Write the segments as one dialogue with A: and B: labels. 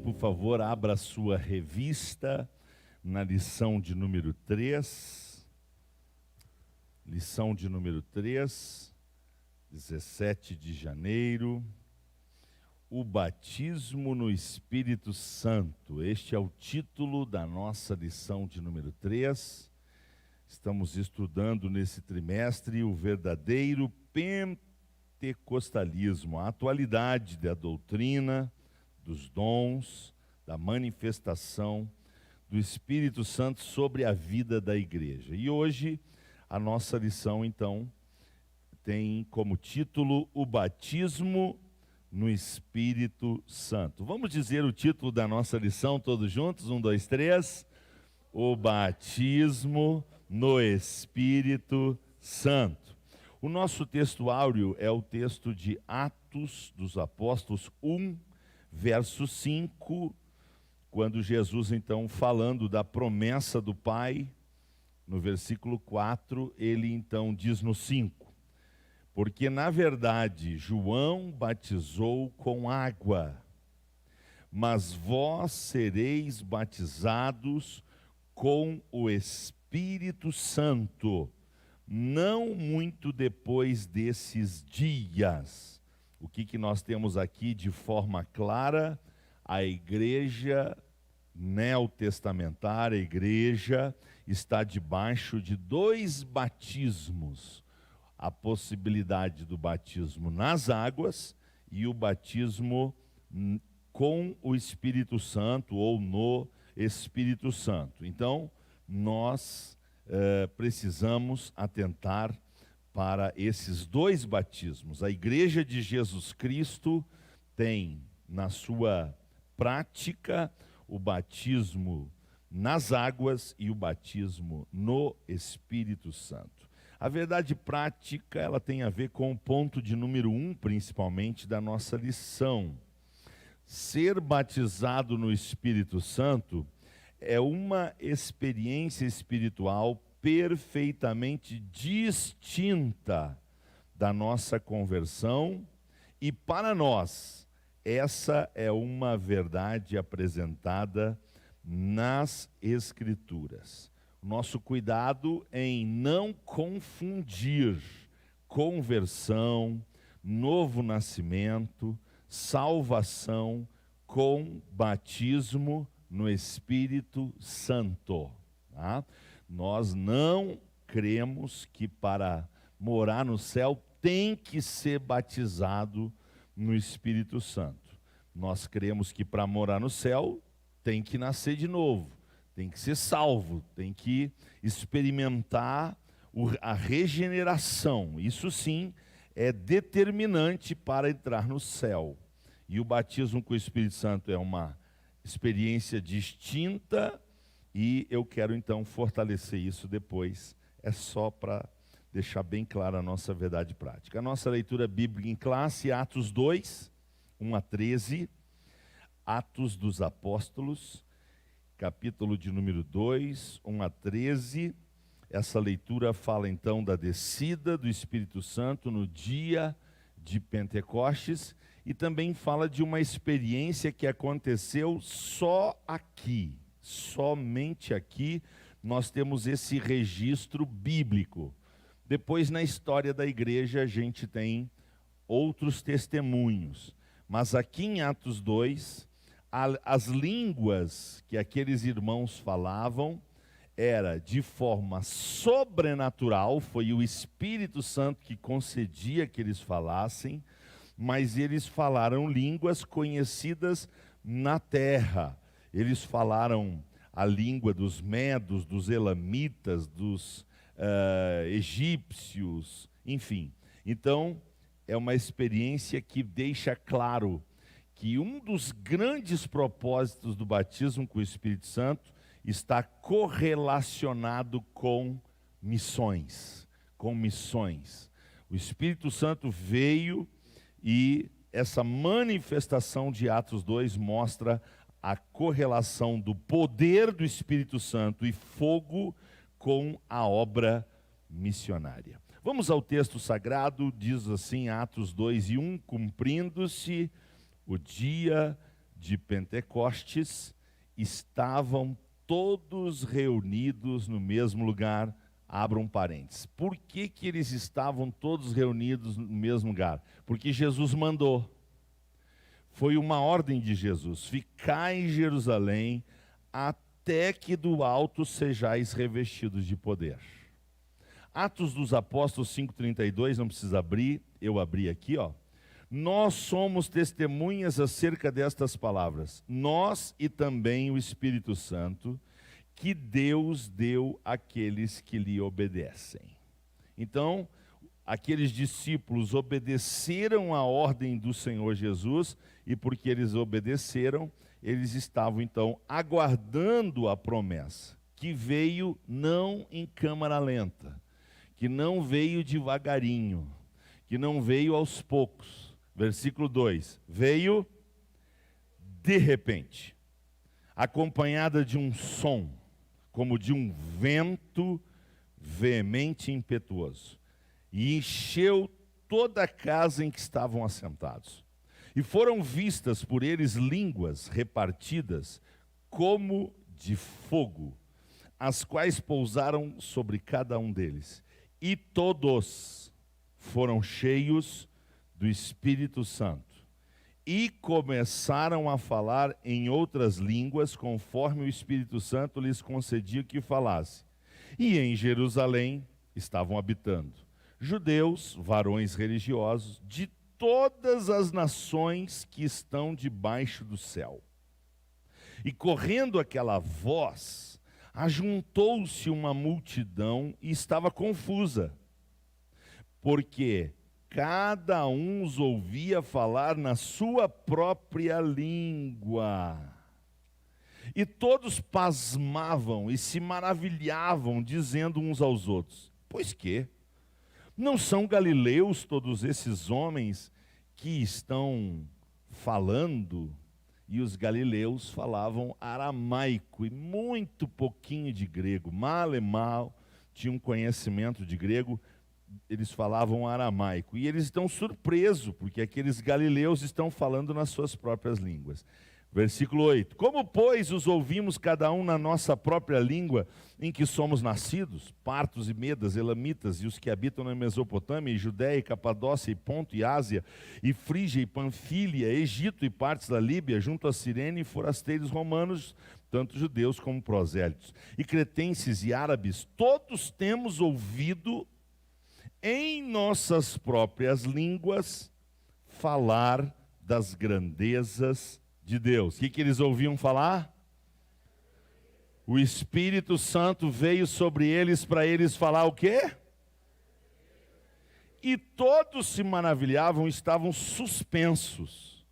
A: por favor, abra a sua revista na lição de número 3. Lição de número 3, 17 de janeiro. O batismo no Espírito Santo. Este é o título da nossa lição de número 3. Estamos estudando nesse trimestre o verdadeiro pentecostalismo, a atualidade da doutrina, dos dons, da manifestação do Espírito Santo sobre a vida da igreja. E hoje a nossa lição, então, tem como título o batismo no Espírito Santo. Vamos dizer o título da nossa lição todos juntos? 1, 2, 3. O batismo no Espírito Santo. O nosso texto áureo é o texto de Atos dos Apóstolos 1, verso 5, quando Jesus, então, falando da promessa do Pai, no versículo 4, ele então diz no 5, porque na verdade João batizou com água, mas vós sereis batizados com o Espírito Santo, não muito depois desses dias. O que nós temos aqui de forma clara? A igreja neotestamentária, a igreja está debaixo de 2 batismos. A possibilidade do batismo nas águas e o batismo com o Espírito Santo ou no Espírito Santo. Então, nós precisamos atentar para esses 2 batismos. A Igreja de Jesus Cristo tem na sua prática o batismo nas águas e o batismo no Espírito Santo. A verdade prática, ela tem a ver com o ponto de número 1, principalmente, da nossa lição. Ser batizado no Espírito Santo é uma experiência espiritual perfeitamente distinta da nossa conversão, e para nós, essa é uma verdade apresentada nas Escrituras. Nosso cuidado em não confundir conversão, novo nascimento, salvação com batismo no Espírito Santo. Tá? Nós não cremos que para morar no céu tem que ser batizado no Espírito Santo. Nós cremos que para morar no céu tem que nascer de novo, tem que ser salvo, tem que experimentar a regeneração. Isso sim é determinante para entrar no céu. E o batismo com o Espírito Santo é uma experiência distinta, e eu quero então fortalecer isso depois. É só para deixar bem clara a nossa verdade prática. A nossa leitura bíblica em classe, Atos 2, 1 a 13, Atos dos Apóstolos, capítulo de número 2, 1 a 13. Essa leitura fala então da descida do Espírito Santo no dia de Pentecostes, e também fala de uma experiência que aconteceu só aqui. Somente aqui nós temos esse registro bíblico. Depois, na história da igreja, a gente tem outros testemunhos. Mas aqui em Atos 2, as línguas que aqueles irmãos falavam era de forma sobrenatural, foi o Espírito Santo que concedia que eles falassem, mas eles falaram línguas conhecidas na terra. Eles falaram a língua dos medos, dos elamitas, dos egípcios, enfim. Então, é uma experiência que deixa claro que um dos grandes propósitos do batismo com o Espírito Santo está correlacionado com missões. O Espírito Santo veio, e essa manifestação de Atos 2 mostra a correlação do poder do Espírito Santo e fogo com a obra missionária. Vamos ao texto sagrado, diz assim Atos 2 e 1, cumprindo-se o dia de Pentecostes, estavam todos reunidos no mesmo lugar. Abram parênteses. Por que eles estavam todos reunidos no mesmo lugar? Porque Jesus mandou. Foi uma ordem de Jesus: ficai em Jerusalém até que do alto sejais revestidos de poder. Atos dos Apóstolos 5,32, não precisa abrir, eu abri aqui, ó. Nós somos testemunhas acerca destas palavras, nós e também o Espírito Santo, que Deus deu àqueles que lhe obedecem. Então, aqueles discípulos obedeceram à ordem do Senhor Jesus, e porque eles obedeceram, eles estavam então aguardando a promessa, que veio não em câmara lenta, que não veio devagarinho, que não veio aos poucos. Versículo 2, veio de repente, acompanhada de um som, como de um vento veemente e impetuoso, e encheu toda a casa em que estavam assentados. E foram vistas por eles línguas repartidas como de fogo, as quais pousaram sobre cada um deles. E todos foram cheios do Espírito Santo e começaram a falar em outras línguas, conforme o Espírito Santo lhes concedia que falasse. E em Jerusalém estavam habitando judeus, varões religiosos, de todas as nações que estão debaixo do céu. E correndo aquela voz, ajuntou-se uma multidão e estava confusa, porque cada um os ouvia falar na sua própria língua. E todos pasmavam e se maravilhavam, dizendo uns aos outros: pois que? Não são galileus todos esses homens que estão falando? E os galileus falavam aramaico e muito pouquinho de grego. Mal e mal tinham conhecimento de grego, eles falavam aramaico. E eles estão surpresos, porque aqueles galileus estão falando nas suas próprias línguas. Versículo 8. Como, pois, os ouvimos cada um na nossa própria língua em que somos nascidos? Partos e medas, elamitas, e os que habitam na Mesopotâmia, e Judéia, e Capadócia, e Ponto, e Ásia, e Frígia, e Panfília, Egito, e partes da Líbia, junto a Cirene, e forasteiros romanos, tanto judeus como prosélitos, e cretenses e árabes, todos temos ouvido em nossas próprias línguas falar das grandezas de Deus. O que eles ouviam falar? O Espírito Santo veio sobre eles para eles falar o quê? E todos se maravilhavam, estavam suspensos,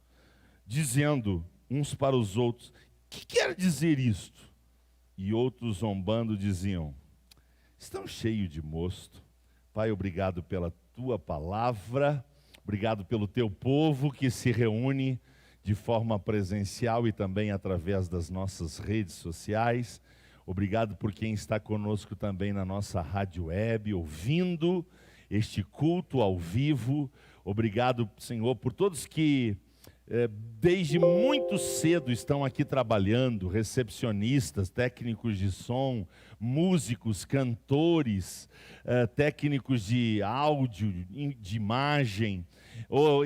A: dizendo uns para os outros: que quer dizer isto? E outros zombando diziam: estão cheios de mosto. Pai, obrigado pela tua palavra, obrigado pelo teu povo que se reúne de forma presencial e também através das nossas redes sociais. Obrigado por quem está conosco também na nossa rádio web, ouvindo este culto ao vivo. Obrigado, Senhor, por todos que desde muito cedo estão aqui trabalhando, recepcionistas, técnicos de som, músicos, cantores, técnicos de áudio, de imagem,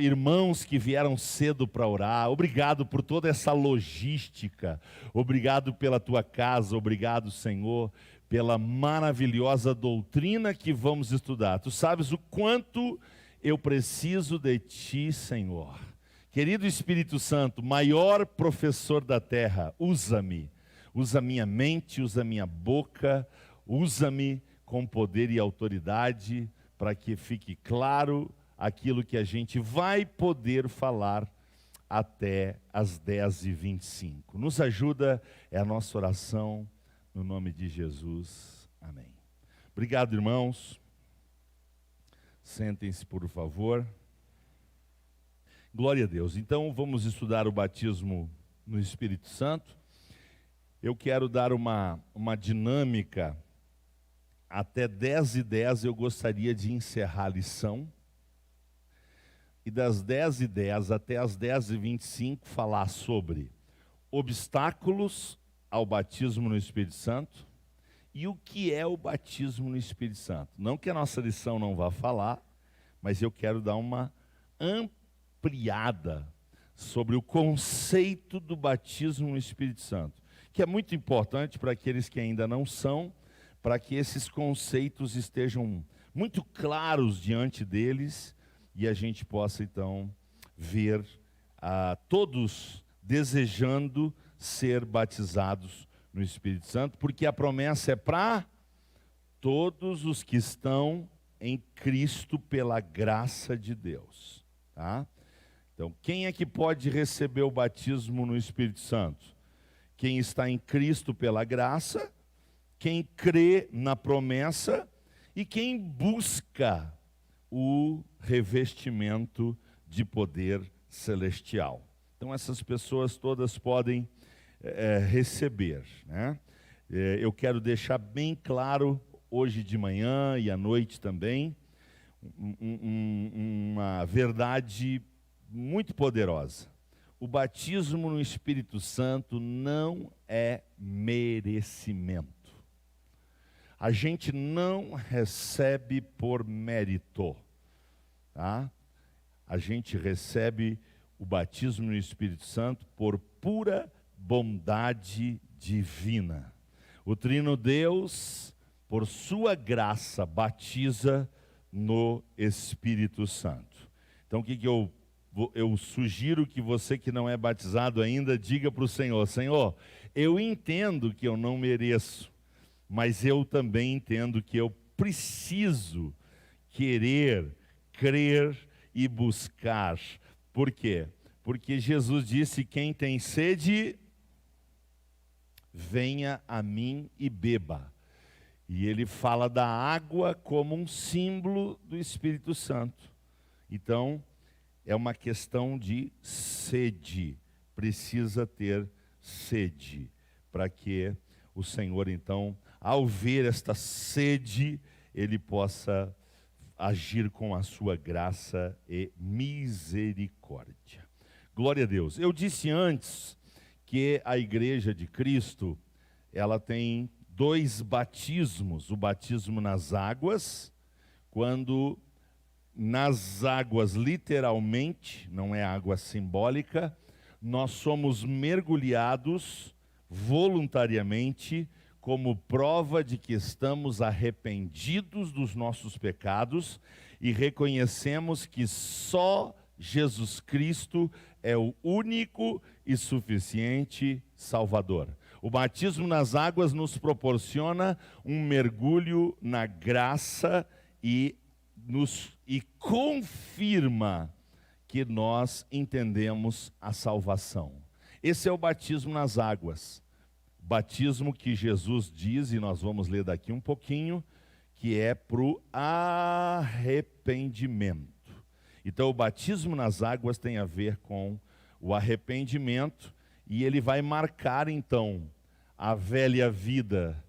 A: irmãos que vieram cedo para orar. Obrigado por toda essa logística, obrigado pela tua casa, obrigado, Senhor, pela maravilhosa doutrina que vamos estudar. Tu sabes o quanto eu preciso de ti, Senhor. Querido Espírito Santo, maior professor da terra, usa-me, usa minha mente, usa minha boca, usa-me com poder e autoridade para que fique claro aquilo que a gente vai poder falar até as 10h25. Nos ajuda, é a nossa oração, no nome de Jesus. Amém. Obrigado, irmãos. Sentem-se, por favor. Glória a Deus. Então, vamos estudar o batismo no Espírito Santo. Eu quero dar uma dinâmica. Até 10h10 eu gostaria de encerrar a lição. e das 10h10 até as 10h25 falar sobre obstáculos ao batismo no Espírito Santo e o que é o batismo no Espírito Santo. Não que a nossa lição não vá falar, mas eu quero dar uma ampliada sobre o conceito do batismo no Espírito Santo, que é muito importante para aqueles que ainda não são, para que esses conceitos estejam muito claros diante deles e a gente possa então ver todos desejando ser batizados no Espírito Santo, porque a promessa é para todos os que estão em Cristo pela graça de Deus, tá? Então, quem é que pode receber o batismo no Espírito Santo? Quem está em Cristo pela graça, quem crê na promessa e quem busca o revestimento de poder celestial. Então, essas pessoas todas podem receber, né? Eu quero deixar bem claro, hoje de manhã e à noite também, uma verdade muito poderosa. O batismo no Espírito Santo não é merecimento. A gente não recebe por mérito, tá? A gente recebe o batismo no Espírito Santo por pura bondade divina. O Trino Deus, por sua graça, batiza no Espírito Santo. Então, o que eu sugiro que você que não é batizado ainda, diga para o Senhor: Senhor, eu entendo que eu não mereço, mas eu também entendo que eu preciso querer, crer e buscar. Por quê? Porque Jesus disse: quem tem sede, venha a mim e beba. E ele fala da água como um símbolo do Espírito Santo. Então, é uma questão de sede. Precisa ter sede para que o Senhor, então, ao ver esta sede, ele possa agir com a sua graça e misericórdia. Glória a Deus. Eu disse antes que a Igreja de Cristo, ela tem 2 batismos: o batismo nas águas, quando nas águas literalmente, não é água simbólica, nós somos mergulhados voluntariamente como prova de que estamos arrependidos dos nossos pecados e reconhecemos que só Jesus Cristo é o único e suficiente Salvador. O batismo nas águas nos proporciona um mergulho na graça e confirma que nós entendemos a salvação. Esse é o batismo nas águas. Batismo que Jesus diz, e nós vamos ler daqui um pouquinho, que é para o arrependimento. Então, o batismo nas águas tem a ver com o arrependimento, e ele vai marcar, então, a velha vida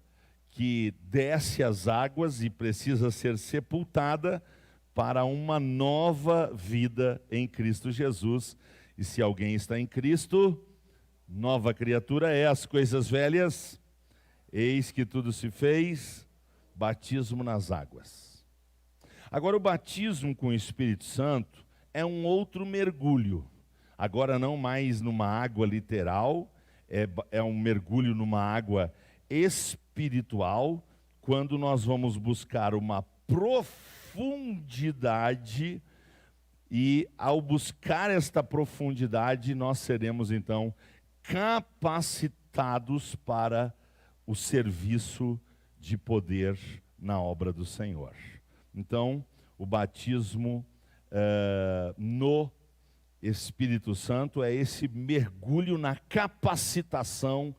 A: que desce às águas e precisa ser sepultada para uma nova vida em Cristo Jesus. E se alguém está em Cristo, nova criatura é. As coisas velhas, eis que tudo se fez. Batismo nas águas. Agora, o batismo com o Espírito Santo é um outro mergulho. Agora não mais numa água literal, é um mergulho numa água espiritual, quando nós vamos buscar uma profundidade, e ao buscar esta profundidade, nós seremos então capacitados para o serviço de poder na obra do Senhor. Então, o batismo no Espírito Santo é esse mergulho na capacitação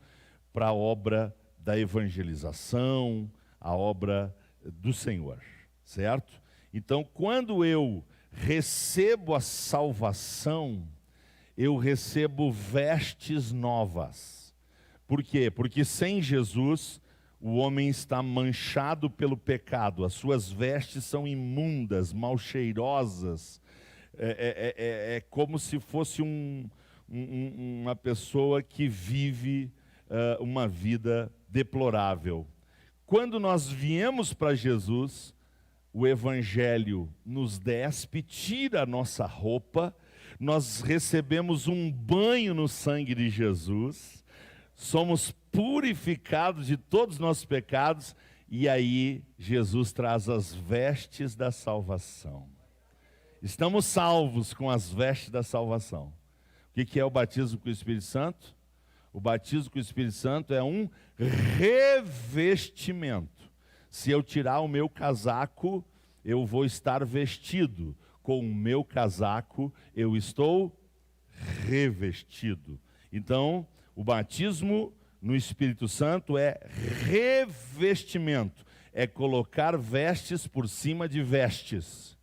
A: para a obra da evangelização, a obra do Senhor, certo? Então, quando eu recebo a salvação, eu recebo vestes novas. Por quê? Porque sem Jesus, o homem está manchado pelo pecado, as suas vestes são imundas, mal cheirosas, é como se fosse uma pessoa que vive uma vida deplorável. Quando nós viemos para Jesus, o Evangelho nos despe, tira a nossa roupa, nós recebemos um banho no sangue de Jesus, somos purificados de todos os nossos pecados, e aí Jesus traz as vestes da salvação. Estamos salvos com as vestes da salvação. O que é o batismo com o Espírito Santo? O batismo com o Espírito Santo é um revestimento. Se eu tirar o meu casaco, eu vou estar vestido. Com o meu casaco, eu estou revestido. Então, o batismo no Espírito Santo é revestimento. É colocar vestes por cima de vestes.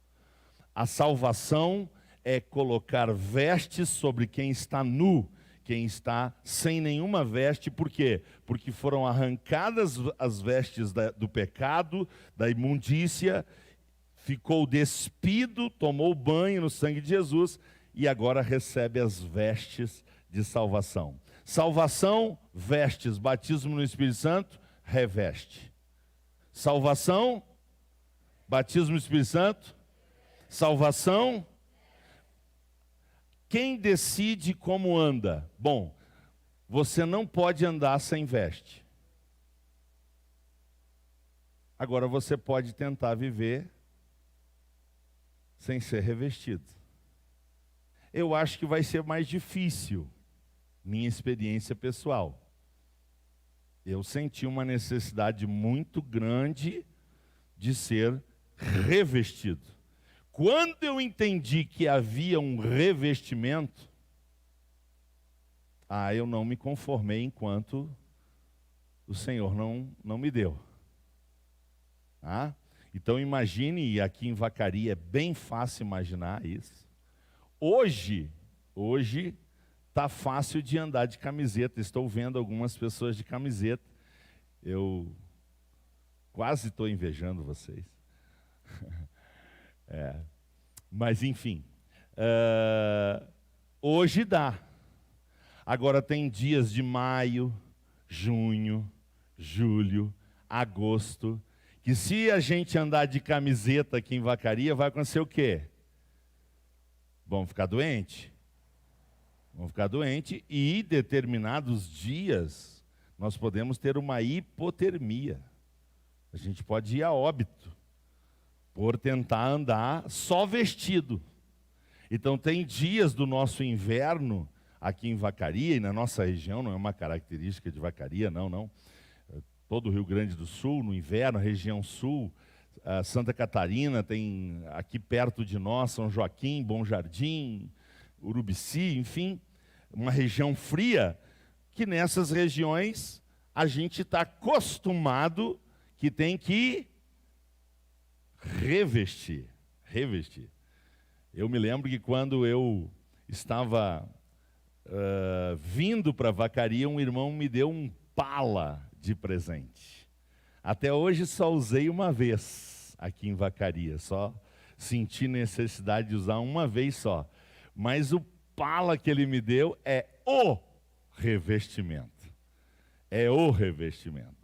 A: A salvação é colocar vestes sobre quem está nu, quem está sem nenhuma veste. Por quê? Porque foram arrancadas as vestes do pecado, da imundícia, ficou despido, tomou banho no sangue de Jesus e agora recebe as vestes de salvação. Salvação, vestes. Batismo no Espírito Santo, reveste. Salvação, batismo no Espírito Santo, salvação. Quem decide como anda? Bom, você não pode andar sem veste. Agora você pode tentar viver sem ser revestido. Eu acho que vai ser mais difícil, minha experiência pessoal. Eu senti uma necessidade muito grande de ser revestido. Quando eu entendi que havia um revestimento, eu não me conformei enquanto o Senhor não me deu. Então imagine, e aqui em Vacaria é bem fácil imaginar isso. Hoje está fácil de andar de camiseta. Estou vendo algumas pessoas de camiseta. Eu quase estou invejando vocês. Mas enfim, hoje dá. Agora tem dias de maio, junho, julho, agosto, que se a gente andar de camiseta aqui em Vacaria, vai acontecer o quê? Vamos ficar doente? Vamos ficar doente, e determinados dias nós podemos ter uma hipotermia. A gente pode ir a óbito por tentar andar só vestido. Então tem dias do nosso inverno aqui em Vacaria, e na nossa região, não é uma característica de Vacaria, não. Todo o Rio Grande do Sul, no inverno, região sul, Santa Catarina, tem aqui perto de nós, São Joaquim, Bom Jardim, Urubici, enfim, uma região fria, que nessas regiões a gente está acostumado que tem que revestir. Eu me lembro que quando eu estava vindo para Vacaria, um irmão me deu um pala de presente. Até hoje só usei uma vez aqui em Vacaria, só senti necessidade de usar uma vez só. Mas o pala que ele me deu é o revestimento. É o revestimento.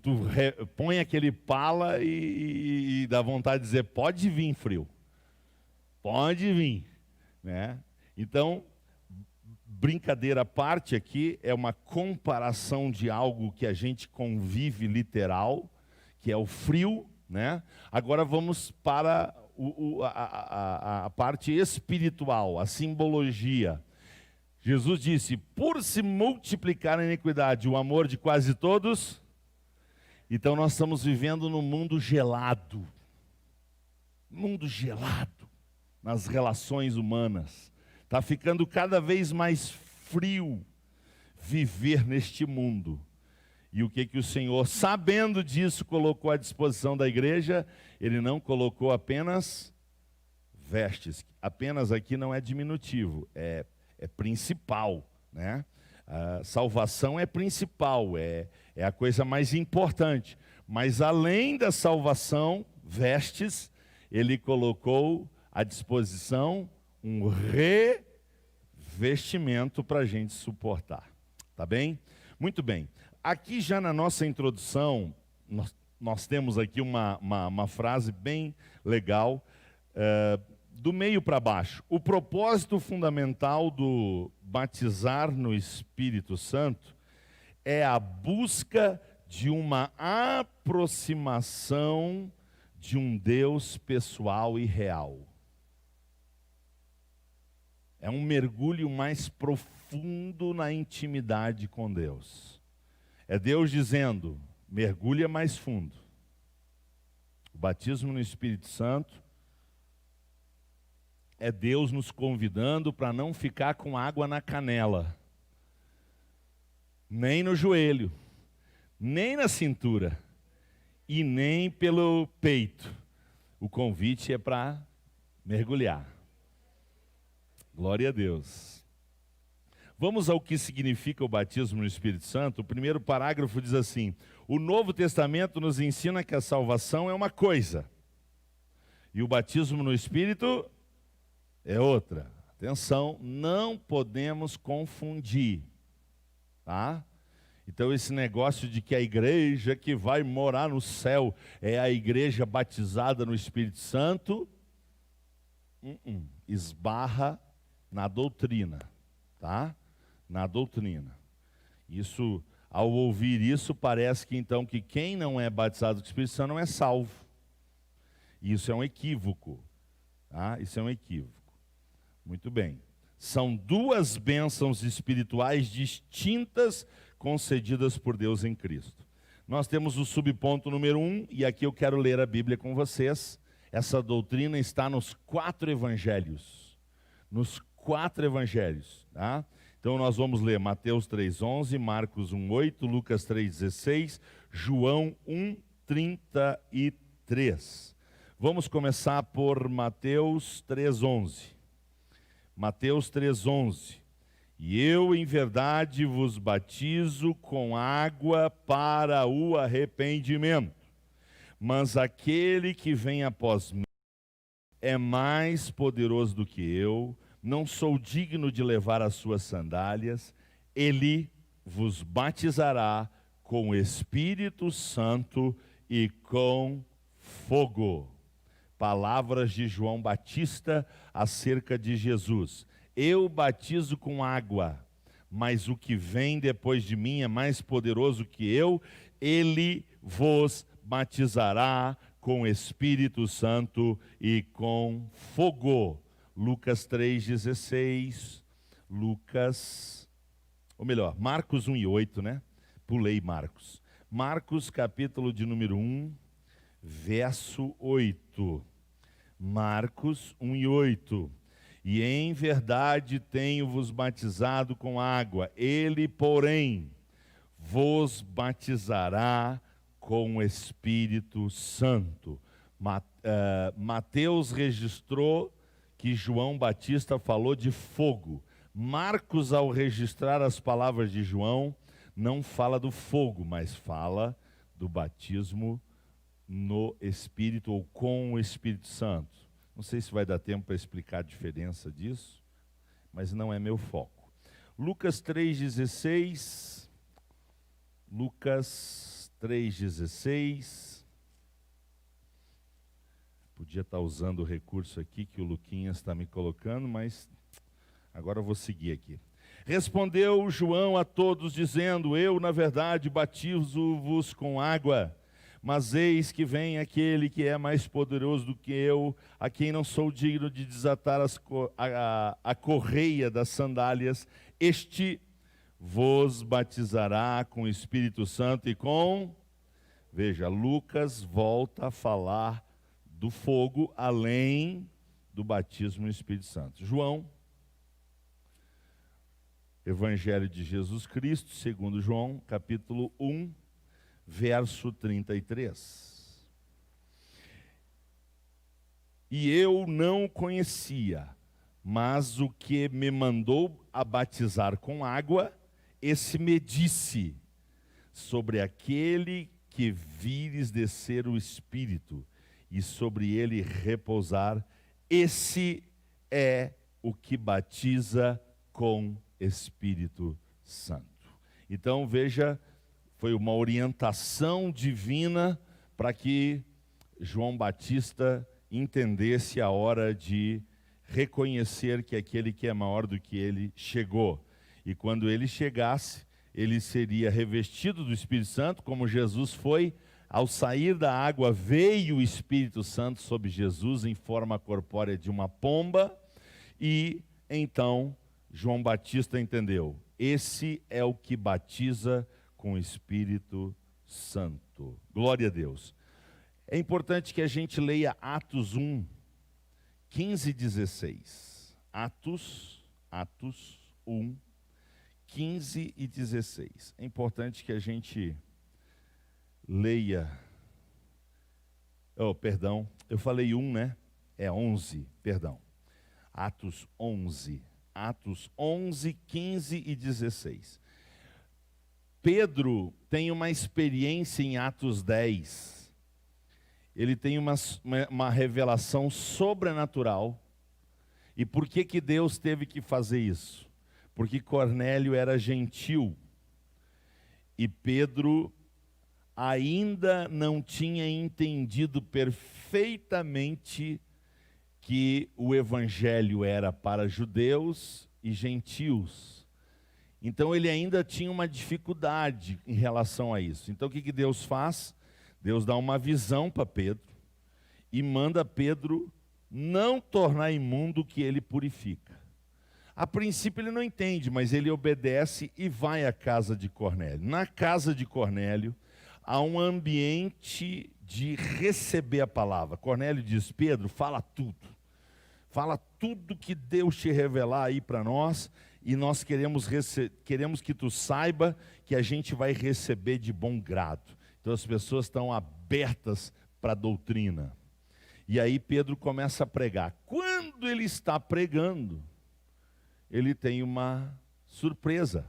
A: Tu põe aquele pala e dá vontade de dizer, pode vir frio. Pode vir, né? Então, brincadeira à parte aqui, é uma comparação de algo que a gente convive literal, que é o frio, né? Agora vamos para a parte espiritual, a simbologia. Jesus disse, por se multiplicar a iniquidade, o amor de quase todos. Então nós estamos vivendo num mundo gelado. Mundo gelado nas relações humanas. Está ficando cada vez mais frio viver neste mundo. E o que o Senhor, sabendo disso, colocou à disposição da igreja? Ele não colocou apenas vestes. Apenas aqui não é diminutivo, é principal, né? A salvação é principal, é a coisa mais importante. Mas além da salvação, vestes, ele colocou à disposição um revestimento para a gente suportar. Tá bem? Muito bem. Aqui já na nossa introdução, nós temos aqui uma frase bem legal, do meio para baixo. O propósito fundamental do batizar no Espírito Santo é a busca de uma aproximação de um Deus pessoal e real. É um mergulho mais profundo na intimidade com Deus. É Deus dizendo, mergulha mais fundo. O batismo no Espírito Santo é Deus nos convidando para não ficar com água na canela, nem no joelho, nem na cintura e nem pelo peito. O convite é para mergulhar. Glória a Deus. Vamos ao que significa o batismo no Espírito Santo. O primeiro parágrafo diz assim: o Novo Testamento nos ensina que a salvação é uma coisa e o batismo no Espírito é outra. Atenção, não podemos confundir, tá? Então esse negócio de que a igreja que vai morar no céu é a igreja batizada no Espírito Santo, esbarra na doutrina, tá? Na doutrina. Isso, ao ouvir isso, parece que então que quem não é batizado com o Espírito Santo não é salvo. Isso é um equívoco, tá? Isso é um equívoco. Muito bem. São duas bênçãos espirituais distintas concedidas por Deus em Cristo. Nós temos o subponto número 1, e aqui eu quero ler a Bíblia com vocês. Essa doutrina está nos 4 evangelhos. Nos 4 evangelhos, tá? Então nós vamos ler Mateus 3,11, Marcos 1,8, Lucas 3,16, João 1,33. Vamos começar por Mateus 3,11. Mateus 3,11. E eu, em verdade, vos batizo com água para o arrependimento. Mas aquele que vem após mim é mais poderoso do que eu, não sou digno de levar as suas sandálias. Ele vos batizará com o Espírito Santo e com fogo. Palavras de João Batista acerca de Jesus. Eu batizo com água, mas o que vem depois de mim é mais poderoso que eu. Ele vos batizará com Espírito Santo e com fogo. Lucas 3,16. Marcos 1,8, né? Pulei Marcos. Marcos, capítulo de número 1, verso 8. Marcos 1,8. E em verdade tenho-vos batizado com água, ele, porém, vos batizará com o Espírito Santo. Mateus registrou que João Batista falou de fogo. Marcos, ao registrar as palavras de João, não fala do fogo, mas fala do batismo no Espírito ou com o Espírito Santo. Não sei se vai dar tempo para explicar a diferença disso, mas não é meu foco. Lucas 3,16. Lucas 3,16. Podia estar usando o recurso aqui que o Luquinhas está me colocando, mas agora eu vou seguir aqui. Respondeu João a todos, dizendo: eu, na verdade, batizo-vos com água, mas eis que vem aquele que é mais poderoso do que eu, a quem não sou digno de desatar a correia das sandálias. Este vos batizará com o Espírito Santo e com... Veja, Lucas volta a falar do fogo, além do batismo no Espírito Santo. João, Evangelho de Jesus Cristo, segundo João, capítulo 1, verso 33. E eu não o conhecia, mas o que me mandou a batizar com água, esse me disse: sobre aquele que vires descer o Espírito, e sobre ele repousar, esse é o que batiza com Espírito Santo. Então veja, foi uma orientação divina para que João Batista entendesse a hora de reconhecer que aquele que é maior do que ele chegou. E quando ele chegasse, ele seria revestido do Espírito Santo, como Jesus foi. Ao sair da água, veio o Espírito Santo sobre Jesus em forma corpórea de uma pomba, e então João Batista entendeu: esse é o que batiza com o Espírito Santo. Glória a Deus. É importante que a gente leia Atos 1, 15 e 16. Atos 1, 15 e 16. É importante que a gente leia. Oh, perdão, eu falei 1, né? É 11, perdão. Atos 11, 15 e 16. Pedro tem uma experiência em Atos 10. Ele tem uma revelação sobrenatural. E por que Deus teve que fazer isso? Porque Cornélio era gentil. E Pedro ainda não tinha entendido perfeitamente que o evangelho era para judeus e gentios. Então ele ainda tinha uma dificuldade em relação a isso. Então o que Deus faz? Deus dá uma visão para Pedro e manda Pedro não tornar imundo o que ele purifica. A princípio ele não entende, mas ele obedece e vai à casa de Cornélio. Na casa de Cornélio há um ambiente de receber a palavra. Cornélio diz: Pedro, fala tudo. Fala tudo que Deus te revelar aí para nós, e nós queremos que tu saiba que a gente vai receber de bom grado. Então as pessoas estão abertas para a doutrina. E aí Pedro começa a pregar. Quando ele está pregando, ele tem uma surpresa.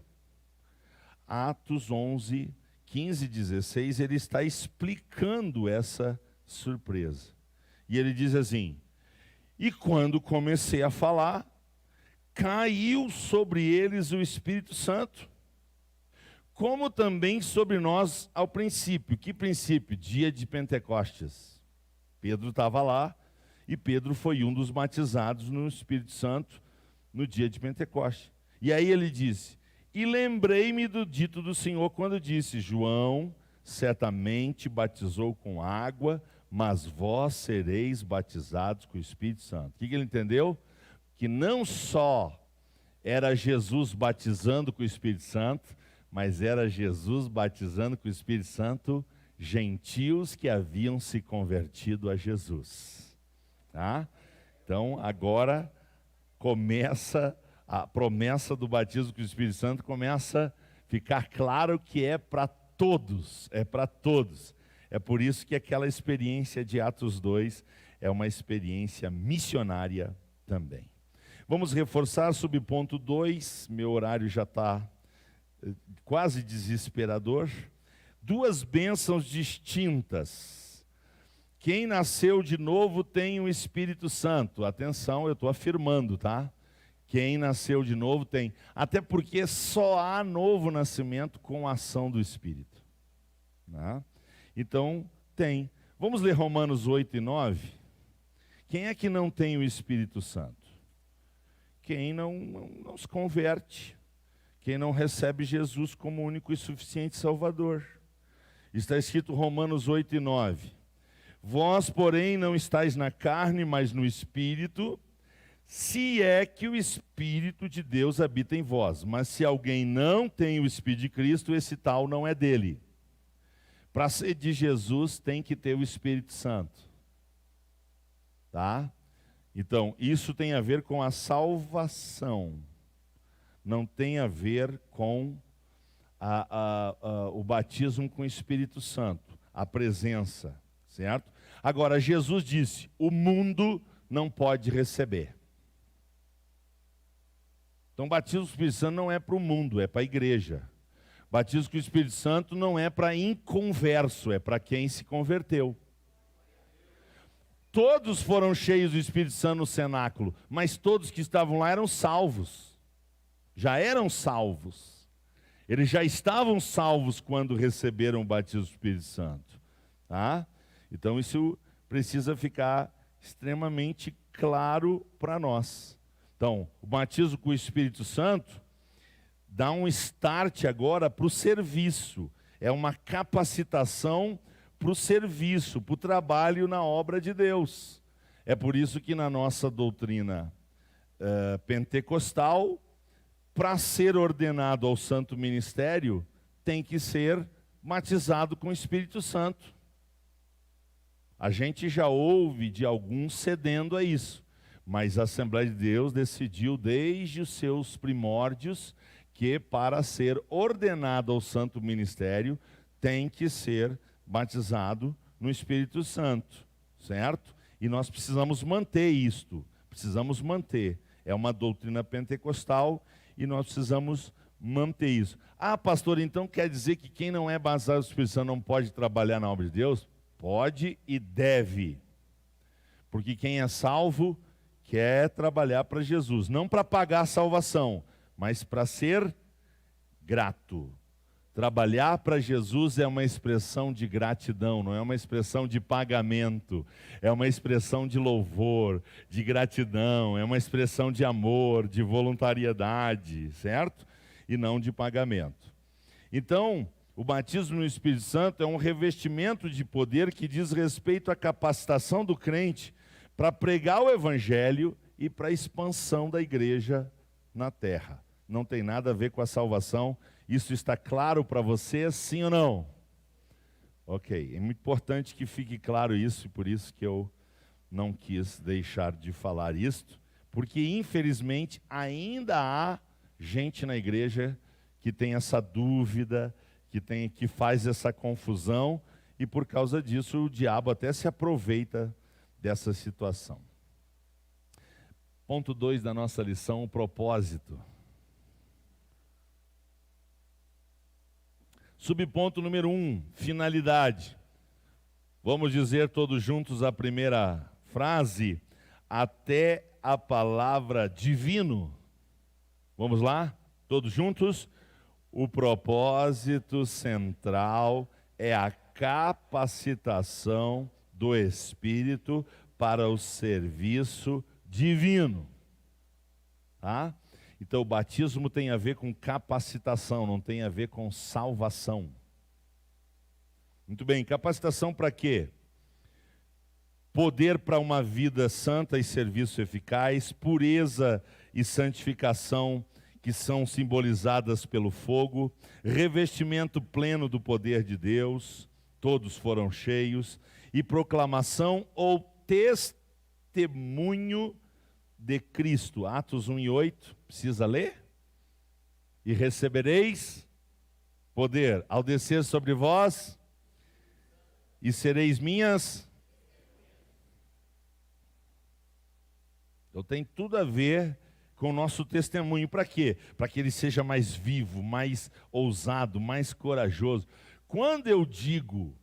A: Atos 11, 15 e 16, ele está explicando essa surpresa. E ele diz assim: e quando comecei a falar, caiu sobre eles o Espírito Santo, como também sobre nós ao princípio. Que princípio? Dia de Pentecostes. Pedro estava lá, e Pedro foi um dos batizados no Espírito Santo no dia de Pentecostes. E aí ele disse: e lembrei-me do dito do Senhor quando disse: João certamente batizou com água, mas vós sereis batizados com o Espírito Santo. O que ele entendeu? Que não só era Jesus batizando com o Espírito Santo, mas era Jesus batizando com o Espírito Santo gentios que haviam se convertido a Jesus. Tá? Então agora começa a promessa do batismo com o Espírito Santo, começa a ficar claro que é para todos, é para todos. É por isso que aquela experiência de Atos 2 é uma experiência missionária também. Vamos reforçar subponto 2, meu horário já está quase desesperador. Duas bênçãos distintas. Quem nasceu de novo tem o Espírito Santo. Atenção, eu estou afirmando, tá? Quem nasceu de novo tem. Até porque só há novo nascimento com a ação do Espírito. Né? Então, tem. Vamos ler Romanos 8 e 9. Quem é que não tem o Espírito Santo? Quem não se converte. Quem não recebe Jesus como único e suficiente Salvador. Está escrito Romanos 8 e 9. Vós, porém, não estáis na carne, mas no Espírito, se é que o Espírito de Deus habita em vós. Mas se alguém não tem o Espírito de Cristo, esse tal não é dele. Para ser de Jesus, tem que ter o Espírito Santo. Tá? Então, isso tem a ver com a salvação. Não tem a ver com o batismo com o Espírito Santo, a presença, certo? Agora, Jesus disse: o mundo não pode receber. Então, batismo com o Espírito Santo não é para o mundo, é para a igreja. Batismo com o Espírito Santo não é para inconverso, é para quem se converteu. Todos foram cheios do Espírito Santo no cenáculo, mas todos que estavam lá eram salvos. Já eram salvos. Eles já estavam salvos quando receberam o batismo do Espírito Santo. Tá? Então isso precisa ficar extremamente claro para nós. Então, o batismo com o Espírito Santo dá um start agora para o serviço. É uma capacitação para o serviço, para o trabalho na obra de Deus. É por isso que na nossa doutrina pentecostal, para ser ordenado ao santo ministério, tem que ser batizado com o Espírito Santo. A gente já ouve de alguns cedendo a isso, mas a Assembleia de Deus decidiu desde os seus primórdios que para ser ordenado ao santo ministério tem que ser batizado no Espírito Santo, certo? E nós precisamos manter isto, precisamos manter. É uma doutrina pentecostal e nós precisamos manter isso. Ah, pastor, então quer dizer que quem não é batizado no Espírito Santo não pode trabalhar na obra de Deus? Pode e deve. Porque quem é salvo quer trabalhar para Jesus, não para pagar a salvação, mas para ser grato. Trabalhar para Jesus é uma expressão de gratidão, não é uma expressão de pagamento, é uma expressão de louvor, de gratidão, é uma expressão de amor, de voluntariedade, certo? E não de pagamento. Então, o batismo no Espírito Santo é um revestimento de poder que diz respeito à capacitação do crente para pregar o Evangelho e para a expansão da igreja na terra. Não tem nada a ver com a salvação. Isso está claro para você, sim ou não? Ok, é muito importante que fique claro isso, e por isso que eu não quis deixar de falar isto, porque infelizmente ainda há gente na igreja que tem essa dúvida, que faz essa confusão, e por causa disso o diabo até se aproveita dessa situação. Ponto 2 da nossa lição, o propósito. Subponto número 1, finalidade. Vamos dizer todos juntos a primeira frase, até a palavra divino. Vamos lá? Todos juntos? O propósito central é a capacitação do Espírito para o serviço divino. Tá? Então, o batismo tem a ver com capacitação, não tem a ver com salvação. Muito bem, capacitação para quê? Poder para uma vida santa e serviço eficaz, pureza e santificação que são simbolizadas pelo fogo, revestimento pleno do poder de Deus, todos foram cheios, e proclamação ou testemunho de Cristo. Atos 1:8, precisa ler? E recebereis poder ao descer sobre vós, e sereis minhas. Então tem tudo a ver com o nosso testemunho. Para quê? Para que ele seja mais vivo, mais ousado, mais corajoso. Quando eu digo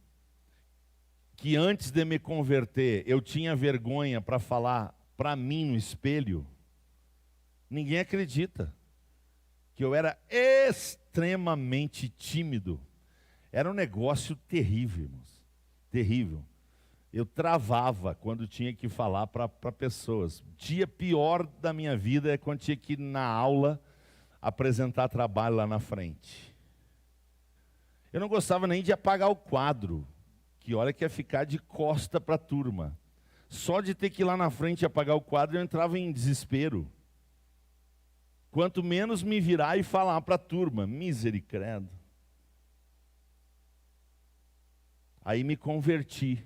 A: que antes de me converter eu tinha vergonha para falar para mim no espelho, ninguém acredita que eu era extremamente tímido. Era um negócio terrível, irmãos. Terrível. Eu travava quando tinha que falar para pessoas. O dia pior da minha vida é quando tinha que ir na aula apresentar trabalho lá na frente. Eu não gostava nem de apagar o quadro, que hora que ia ficar de costa para a turma. Só de ter que ir lá na frente e apagar o quadro, eu entrava em desespero. Quanto menos me virar e falar para a turma, misericórdia. Aí me converti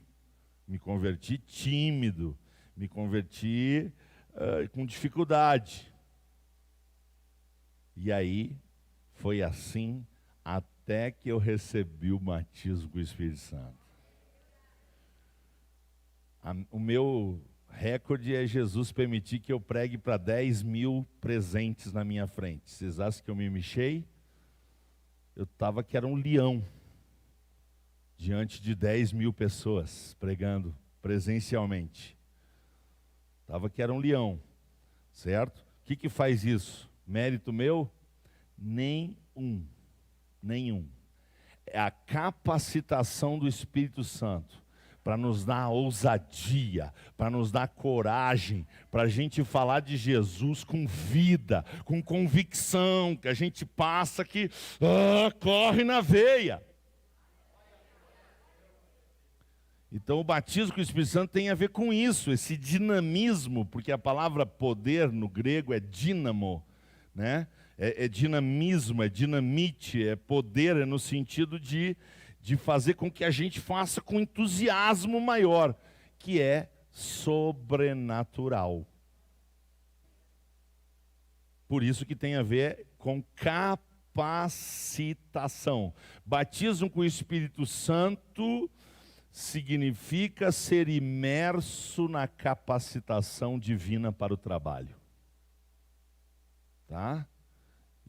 A: tímido, me converti com dificuldade. E aí, foi assim até que eu recebi o batismo com o Espírito Santo. O meu recorde é Jesus permitir que eu pregue para 10 mil presentes na minha frente. Vocês acham que eu me mexei? Eu estava que era um leão, diante de 10 mil pessoas, pregando presencialmente. Estava que era um leão, certo? O que faz isso? Mérito meu? Nenhum. É a capacitação do Espírito Santo para nos dar ousadia, para nos dar coragem, para a gente falar de Jesus com vida, com convicção, que a gente passa que corre na veia. Então o batismo com o Espírito Santo tem a ver com isso, esse dinamismo, porque a palavra poder no grego é dínamo, né? É dinamismo, é dinamite, é poder, é no sentido de fazer com que a gente faça com entusiasmo maior, que é sobrenatural. Por isso que tem a ver com capacitação. Batismo com o Espírito Santo significa ser imerso na capacitação divina para o trabalho. Tá?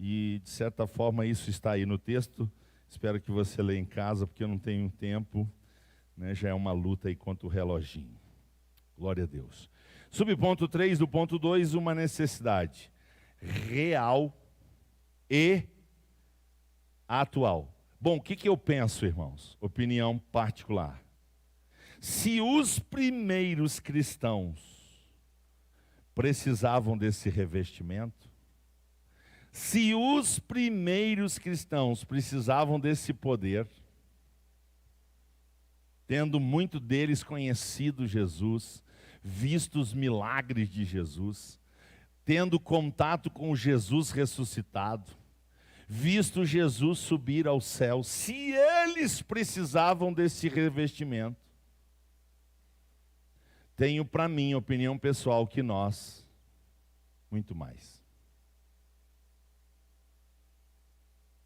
A: E, de certa forma, isso está aí no texto. Espero que você leia em casa, porque eu não tenho tempo, né? Já é uma luta aí contra o reloginho. Glória a Deus. Subponto 3 do ponto 2, uma necessidade real e atual. Bom, o que eu penso, irmãos? Opinião particular. Se os primeiros cristãos precisavam desse revestimento, se os primeiros cristãos precisavam desse poder, tendo muito deles conhecido Jesus, visto os milagres de Jesus, tendo contato com Jesus ressuscitado, visto Jesus subir ao céu, se eles precisavam desse revestimento, tenho para mim, opinião pessoal, que nós, muito mais.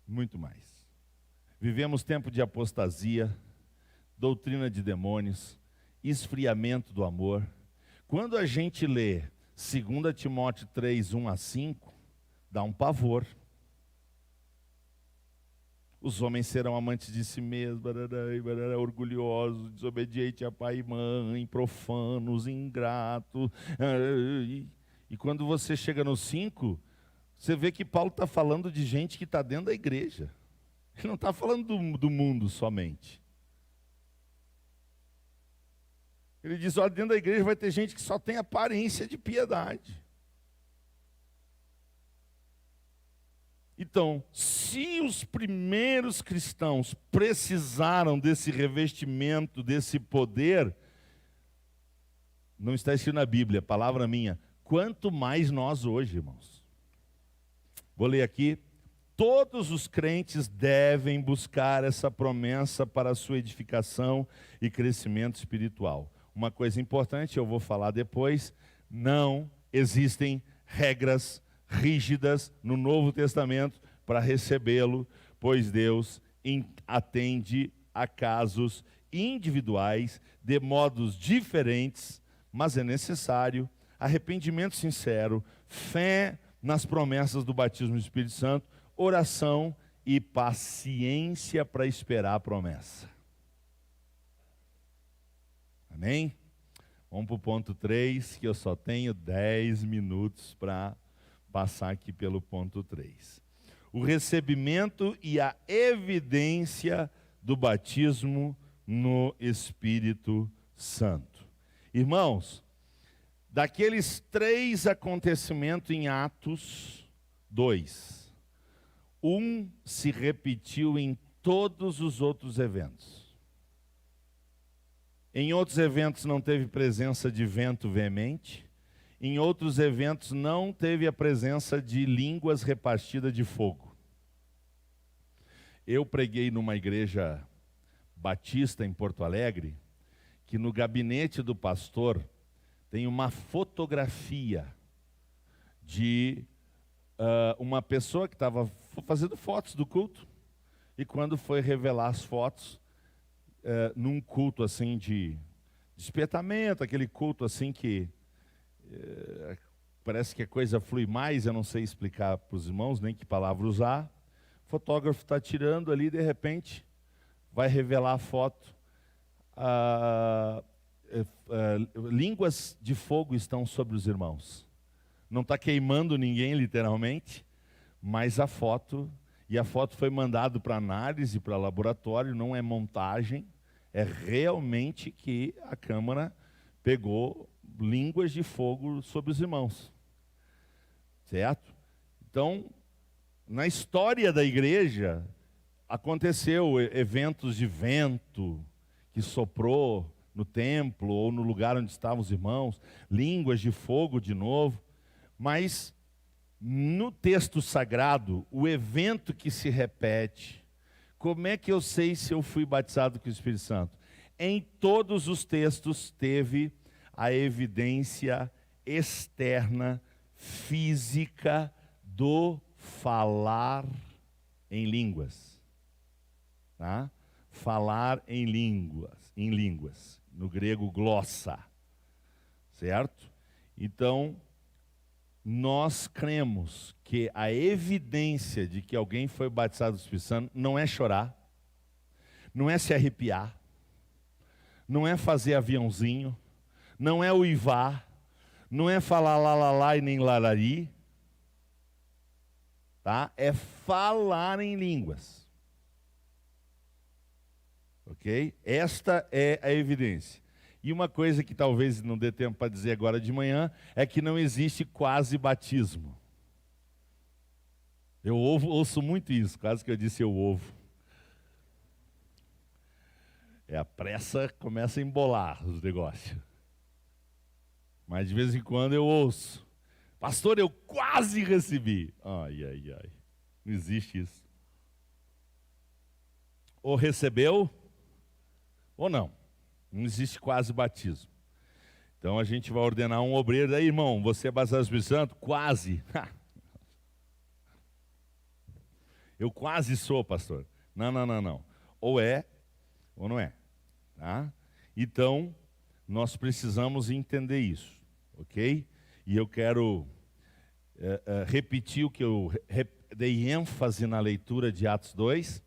A: Muito mais. Vivemos tempo de apostasia, doutrina de demônios, esfriamento do amor. Quando a gente lê 2 Timóteo 3, 1 a 5, dá um pavor. Os homens serão amantes de si mesmos, orgulhosos, desobedientes a pai e mãe, profanos, ingratos. E quando você chega no 5, você vê que Paulo está falando de gente que está dentro da igreja. Ele não está falando do mundo somente. Ele diz, olha, dentro da igreja vai ter gente que só tem aparência de piedade. Então, se os primeiros cristãos precisaram desse revestimento, desse poder, não está escrito na Bíblia, palavra minha, quanto mais nós hoje, irmãos. Vou ler aqui. Todos os crentes devem buscar essa promessa para a sua edificação e crescimento espiritual. Uma coisa importante, eu vou falar depois, não existem regras rígidas no Novo Testamento para recebê-lo, pois Deus atende a casos individuais, de modos diferentes, mas é necessário arrependimento sincero, fé nas promessas do batismo do Espírito Santo, oração e paciência para esperar a promessa. Amém? Vamos para o ponto 3, que eu só tenho 10 minutos para passar aqui pelo ponto 3. O recebimento e a evidência do batismo no Espírito Santo. Irmãos, daqueles 3 acontecimentos em Atos 2, um se repetiu em todos os outros eventos. Em outros eventos não teve presença de vento veemente. Em outros eventos não teve a presença de línguas repartidas de fogo. Eu preguei numa igreja batista em Porto Alegre, que no gabinete do pastor tem uma fotografia de uma pessoa que estava fazendo fotos do culto, e quando foi revelar as fotos, num culto assim de despertamento, aquele culto assim que parece que a coisa flui mais, eu não sei explicar para os irmãos, nem que palavra usar. O fotógrafo está tirando ali, de repente, vai revelar a foto. línguas de fogo estão sobre os irmãos. Não está queimando ninguém, literalmente, mas a foto foi mandada para análise, para laboratório, não é montagem, é realmente que a Câmara pegou línguas de fogo sobre os irmãos. Certo? Então, na história da igreja, aconteceu eventos de vento que soprou no templo ou no lugar onde estavam os irmãos, línguas de fogo de novo, mas no texto sagrado, o evento que se repete, como é que eu sei se eu fui batizado com o Espírito Santo? Em todos os textos teve a evidência externa, física do falar em línguas. Tá? Falar em línguas, no grego glossa, certo? Então, nós cremos que a evidência de que alguém foi batizado do Espírito Santo não é chorar, não é se arrepiar, não é fazer aviãozinho, não é uivar, não é falar lá, lá, lá e nem larari, tá? É falar em línguas. Ok? Esta é a evidência. E uma coisa que talvez não dê tempo para dizer agora de manhã é que não existe quase batismo. Eu ouço muito isso, quase que eu disse eu ouvo. A pressa começa a embolar os negócios. Mas de vez em quando eu ouço. Pastor, eu quase recebi. Ai, ai, ai. Não existe isso. Ou recebeu, ou não. Não existe quase batismo. Então a gente vai ordenar um obreiro. Aí, irmão, você é batizado no Espírito Santo? Quase. Eu quase sou, pastor. Não, não, não, não. Ou é, ou não é. Tá? Então, nós precisamos entender isso. Ok? E eu quero repetir o que eu dei ênfase na leitura de Atos 2.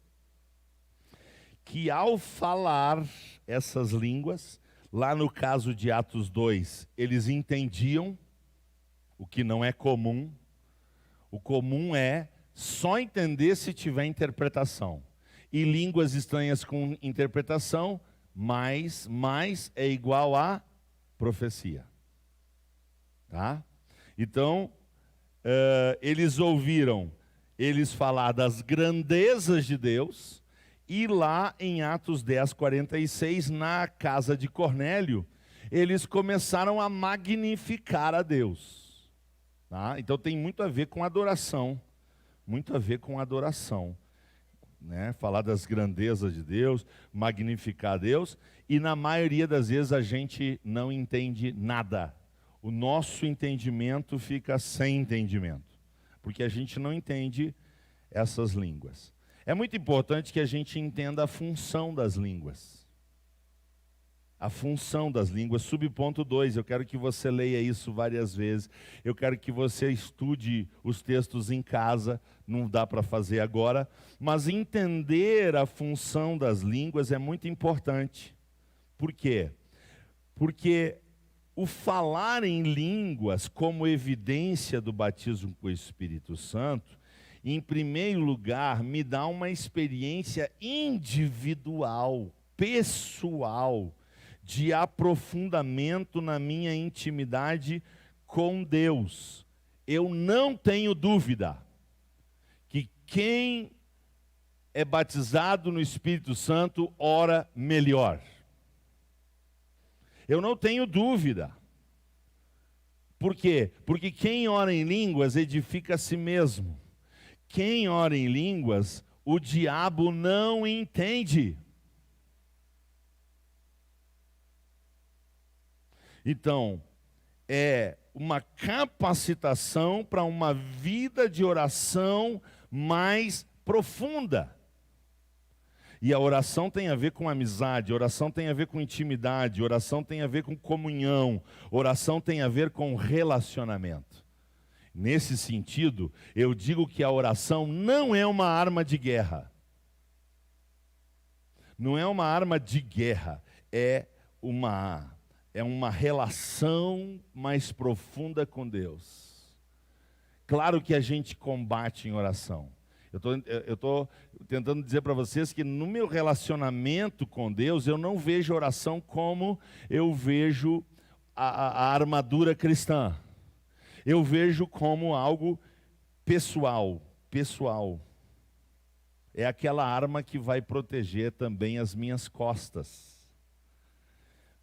A: Que ao falar essas línguas, lá no caso de Atos 2, eles entendiam, o que não é comum. O comum é só entender se tiver interpretação. E línguas estranhas com interpretação, mais é igual a profecia. Tá? Então, eles ouviram eles falar das grandezas de Deus. E lá em Atos 10, 46, na casa de Cornélio, eles começaram a magnificar a Deus. Tá? Então tem muito a ver com adoração. Muito a ver com adoração. Né? Falar das grandezas de Deus, magnificar a Deus. E na maioria das vezes a gente não entende nada. O nosso entendimento fica sem entendimento. Porque a gente não entende essas línguas. É muito importante que a gente entenda a função das línguas. A função das línguas. Subponto 2, eu quero que você leia isso várias vezes. Eu quero que você estude os textos em casa. Não dá para fazer agora. Mas entender a função das línguas é muito importante. Por quê? Porque o falar em línguas como evidência do batismo com o Espírito Santo, em primeiro lugar, me dá uma experiência individual, pessoal, de aprofundamento na minha intimidade com Deus. Eu não tenho dúvida que quem é batizado no Espírito Santo ora melhor. Eu não tenho dúvida. Por quê? Porque quem ora em línguas edifica a si mesmo. Quem ora em línguas, o diabo não entende. Então, é uma capacitação para uma vida de oração mais profunda. E a oração tem a ver com amizade, oração tem a ver com intimidade, oração tem a ver com comunhão, oração tem a ver com relacionamento. Nesse sentido, eu digo que a oração não é uma arma de guerra. Não é uma arma de guerra, é uma é uma relação mais profunda com Deus. Claro que a gente combate em oração. Eu estou tentando dizer para vocês que no meu relacionamento com Deus, eu não vejo oração como eu vejo a armadura cristã. Eu vejo como algo pessoal. É aquela arma que vai proteger também as minhas costas.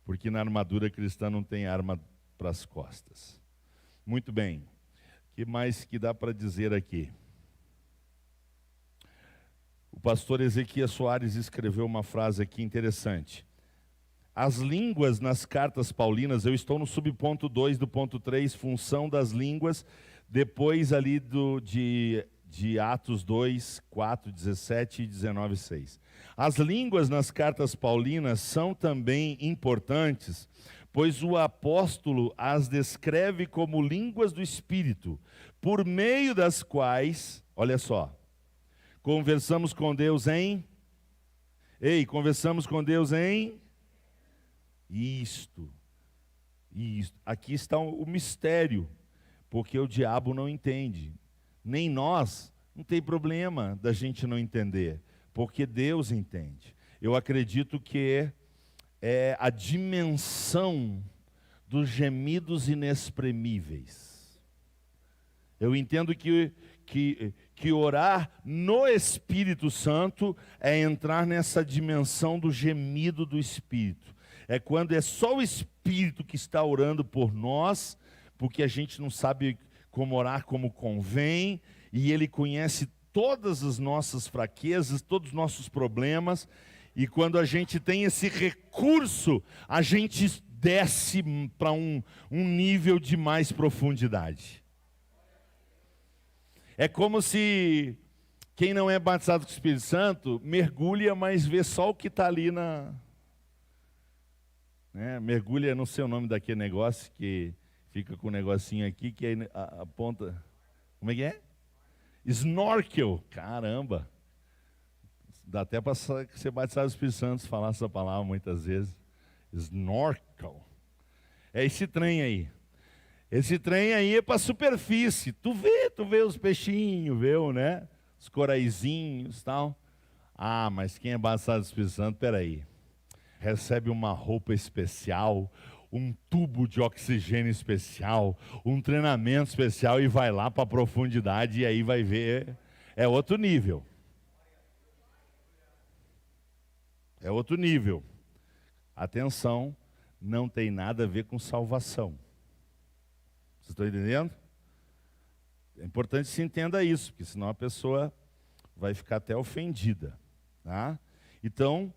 A: Porque na armadura cristã não tem arma para as costas. Muito bem. O que mais que dá para dizer aqui? O pastor Ezequias Soares escreveu uma frase aqui interessante. As línguas nas cartas paulinas, eu estou no subponto 2 do ponto 3, função das línguas, depois ali de Atos 2, 4, 17 e 19, 6. As línguas nas cartas paulinas são também importantes, pois o apóstolo as descreve como línguas do Espírito, por meio das quais, olha só, conversamos com Deus em... conversamos com Deus em... Isto. Aqui está o mistério, porque o diabo não entende. Nem nós, não tem problema da gente não entender, porque Deus entende. Eu acredito que é a dimensão dos gemidos inexprimíveis. Eu entendo que orar no Espírito Santo é entrar nessa dimensão do gemido do Espírito. É quando é só o Espírito que está orando por nós, porque a gente não sabe como orar como convém, e Ele conhece todas as nossas fraquezas, todos os nossos problemas, e quando a gente tem esse recurso, a gente desce para um nível de mais profundidade. É como se quem não é batizado com o Espírito Santo mergulha, mas vê só o que está ali na... mergulha, não sei o nome daquele negócio que fica com um negocinho aqui que aí aponta. Como é que é? Snorkel. Caramba. Dá até para ser batizado do Espírito Santo falar essa palavra muitas vezes. Snorkel. É esse trem aí. Esse trem aí é para a superfície. Tu vê os peixinhos, né? Os coraizinhos e tal. Ah, mas quem é batizado do Espírito Santo, peraí. Recebe uma roupa especial, um tubo de oxigênio especial, um treinamento especial e vai lá para a profundidade e aí vai ver, é outro nível. É outro nível. Atenção, não tem nada a ver com salvação. Vocês estão entendendo? É importante que se entenda isso, porque senão a pessoa vai ficar até ofendida. Tá? Então,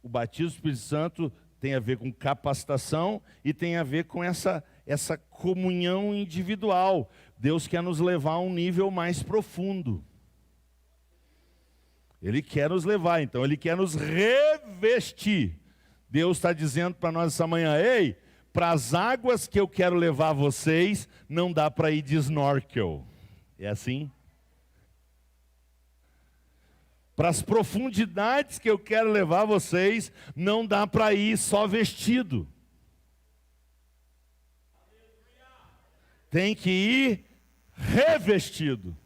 A: o batismo do Espírito Santo tem a ver com capacitação e tem a ver com essa comunhão individual. Deus quer nos levar a um nível mais profundo. Ele quer nos levar, então Ele quer nos revestir. Deus está dizendo para nós essa manhã, ei, para as águas que eu quero levar vocês, não dá para ir de snorkel. É assim? Para as profundidades que eu quero levar vocês, não dá para ir só vestido. Tem que ir revestido.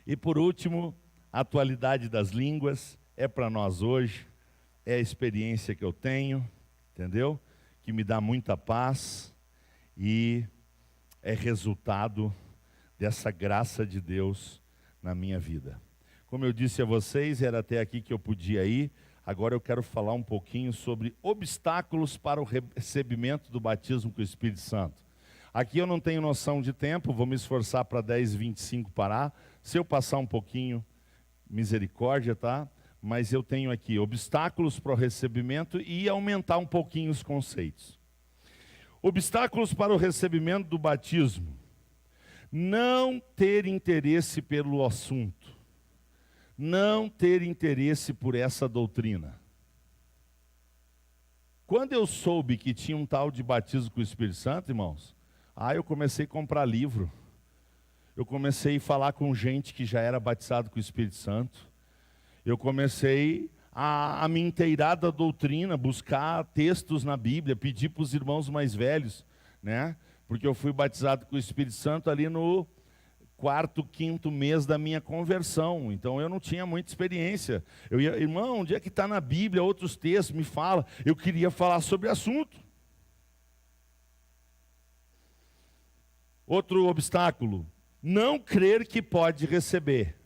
A: E por último, a atualidade das línguas é para nós hoje, é a experiência que eu tenho, entendeu? Que me dá muita paz e é resultado dessa graça de Deus na minha vida. Como eu disse a vocês, era até aqui que eu podia ir. Agora eu quero falar um pouquinho sobre obstáculos para o recebimento do batismo com o Espírito Santo. Aqui eu não tenho noção de tempo, vou me esforçar para 10h25 parar. Se eu passar um pouquinho, misericórdia, tá? Mas eu tenho aqui obstáculos para o recebimento e aumentar um pouquinho os conceitos. Obstáculos para o recebimento do batismo. Não ter interesse pelo assunto. Não ter interesse por essa doutrina. Quando eu soube que tinha um tal de batismo com o Espírito Santo, irmãos, eu comecei a comprar livro. Eu comecei a falar com gente que já era batizado com o Espírito Santo. Eu comecei a me inteirar da doutrina, buscar textos na Bíblia, pedir para os irmãos mais velhos, né? Porque eu fui batizado com o Espírito Santo ali no quarto, quinto mês da minha conversão, então eu não tinha muita experiência. Eu ia, irmão, onde é que está na Bíblia, outros textos, me fala. Eu queria falar sobre o assunto. Outro obstáculo, não crer que pode receber.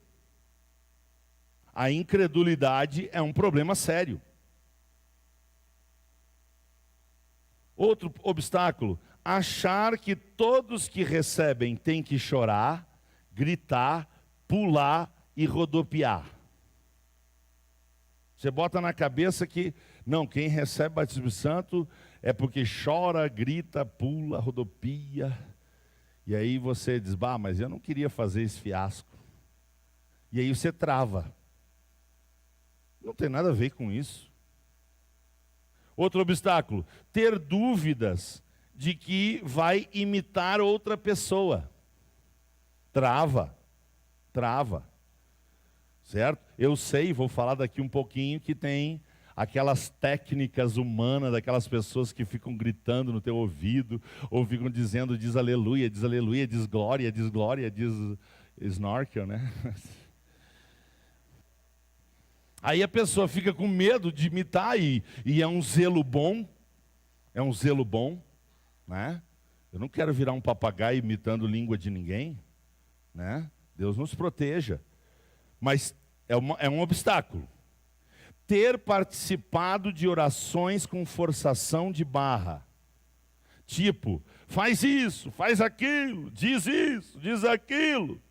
A: A incredulidade é um problema sério. Outro obstáculo, achar que todos que recebem têm que chorar, gritar, pular e rodopiar. Você bota na cabeça que, não, quem recebe batismo santo é porque chora, grita, pula, rodopia. E aí você diz, bah, mas eu não queria fazer esse fiasco. E aí você trava. Não tem nada a ver com isso. Outro obstáculo, ter dúvidas de que vai imitar outra pessoa. Trava. Certo? Eu sei, vou falar daqui um pouquinho, que tem aquelas técnicas humanas, daquelas pessoas que ficam gritando no teu ouvido, ou ficam dizendo, diz aleluia, diz glória, diz snorkel, né? Aí a pessoa fica com medo de imitar e é um zelo bom, né? Eu não quero virar um papagaio imitando língua de ninguém, né? Deus nos proteja. Mas é um obstáculo. Ter participado de orações com forçação de barra. Tipo, faz isso, faz aquilo, diz isso, diz aquilo.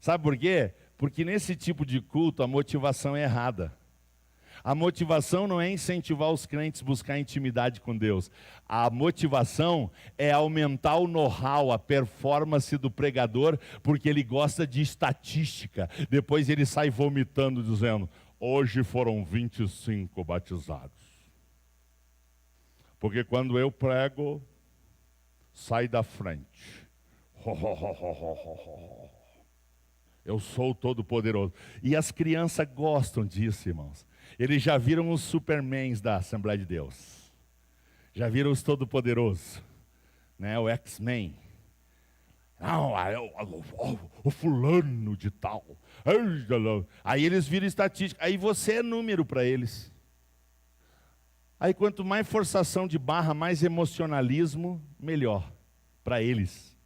A: Sabe por quê? Porque nesse tipo de culto a motivação é errada. A motivação não é incentivar os crentes a buscar intimidade com Deus. A motivação é aumentar o know-how, a performance do pregador, porque ele gosta de estatística. Depois ele sai vomitando, dizendo, hoje foram 25 batizados. Porque quando eu prego, sai da frente. Eu sou o Todo-Poderoso. E as crianças gostam disso, irmãos. Eles já viram os Supermans da Assembleia de Deus. Já viram os Todo-Poderosos, né? O X-Men. Não, o fulano de tal. Aí eles viram estatística. Aí você é número para eles. Aí quanto mais forçação de barra, mais emocionalismo, melhor para eles.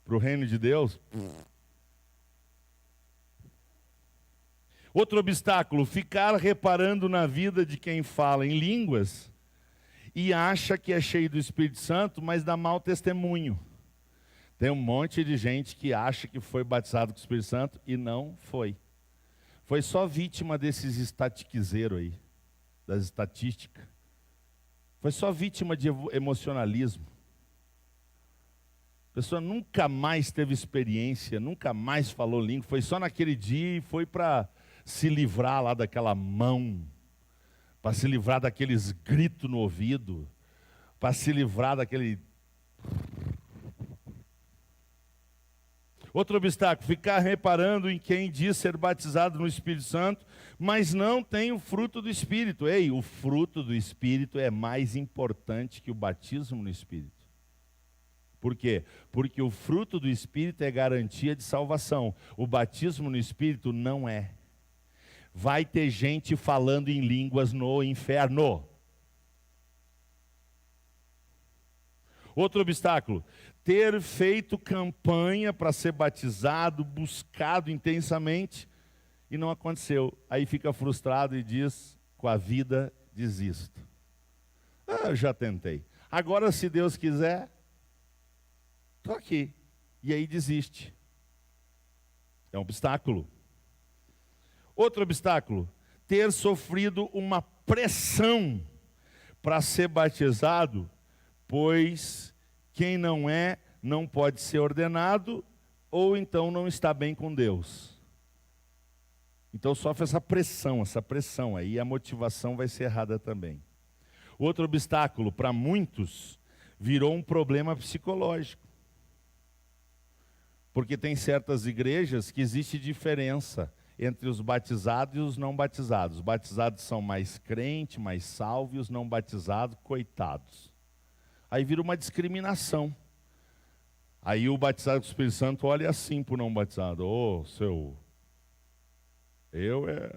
A: Para o reino de Deus... Outro obstáculo, ficar reparando na vida de quem fala em línguas e acha que é cheio do Espírito Santo, mas dá mau testemunho. Tem um monte de gente que acha que foi batizado com o Espírito Santo e não foi. Foi só vítima desses estatiquezeiros aí, das estatísticas. Foi só vítima de emocionalismo. A pessoa nunca mais teve experiência, nunca mais falou língua, foi só naquele dia e foi para se livrar lá daquela mão, para se livrar daqueles gritos no ouvido, para se livrar daquele... Outro obstáculo, ficar reparando em quem diz ser batizado no Espírito Santo, mas não tem o fruto do Espírito. Ei, o fruto do Espírito é mais importante que o batismo no Espírito. Por quê? Porque o fruto do Espírito é garantia de salvação. O batismo no Espírito não é. Vai ter gente falando em línguas no inferno. Outro obstáculo, ter feito campanha para ser batizado, buscado intensamente, e não aconteceu. Aí fica frustrado e diz, com a vida desisto. Eu já tentei. Agora, se Deus quiser, estou aqui. E aí desiste. É um obstáculo. Outro obstáculo, ter sofrido uma pressão para ser batizado, pois quem não é, não pode ser ordenado, ou então não está bem com Deus. Então sofre essa pressão, aí a motivação vai ser errada também. Outro obstáculo, para muitos, virou um problema psicológico. Porque tem certas igrejas que existe diferença entre os batizados e os não batizados. Os batizados são mais crentes, mais salvos, e os não batizados, coitados. Aí vira uma discriminação. Aí o batizado com o Espírito Santo olha assim para o não batizado. Ô, seu... Eu é...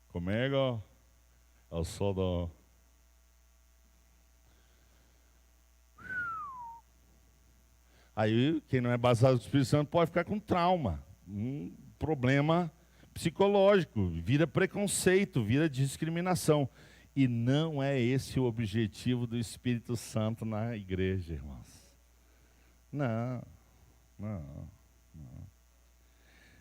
A: Comigo, eu sou do... Aí quem não é batizado com o Espírito Santo pode ficar com trauma. Um problema psicológico. Vira preconceito, vira discriminação. E não é esse o objetivo do Espírito Santo na igreja, irmãos. Não.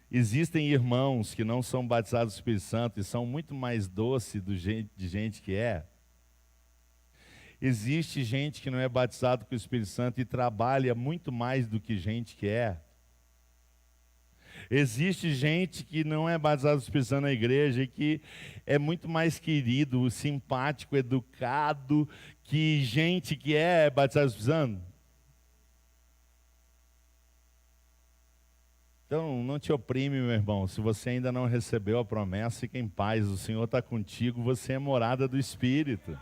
A: Existem irmãos que não são batizados do Espírito Santo e são muito mais doces de gente que é. Existe gente que não é batizado com o Espírito Santo e trabalha muito mais do que gente que é. Existe gente que não é batizado do Espírito Santo na igreja e que é muito mais querido, simpático, educado, que gente que é batizado do Espírito Santo. Então, não te oprime, meu irmão. Se você ainda não recebeu a promessa, fique em paz. O Senhor está contigo, você é morada do Espírito.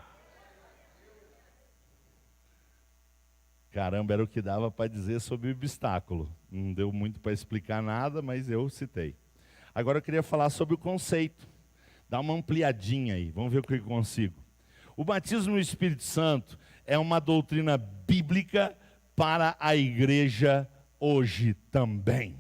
A: Caramba, era o que dava para dizer sobre o obstáculo. Não deu muito para explicar nada, mas eu citei. Agora eu queria falar sobre o conceito. Dá uma ampliadinha aí, vamos ver o que eu consigo. O batismo no Espírito Santo é uma doutrina bíblica para a igreja hoje também.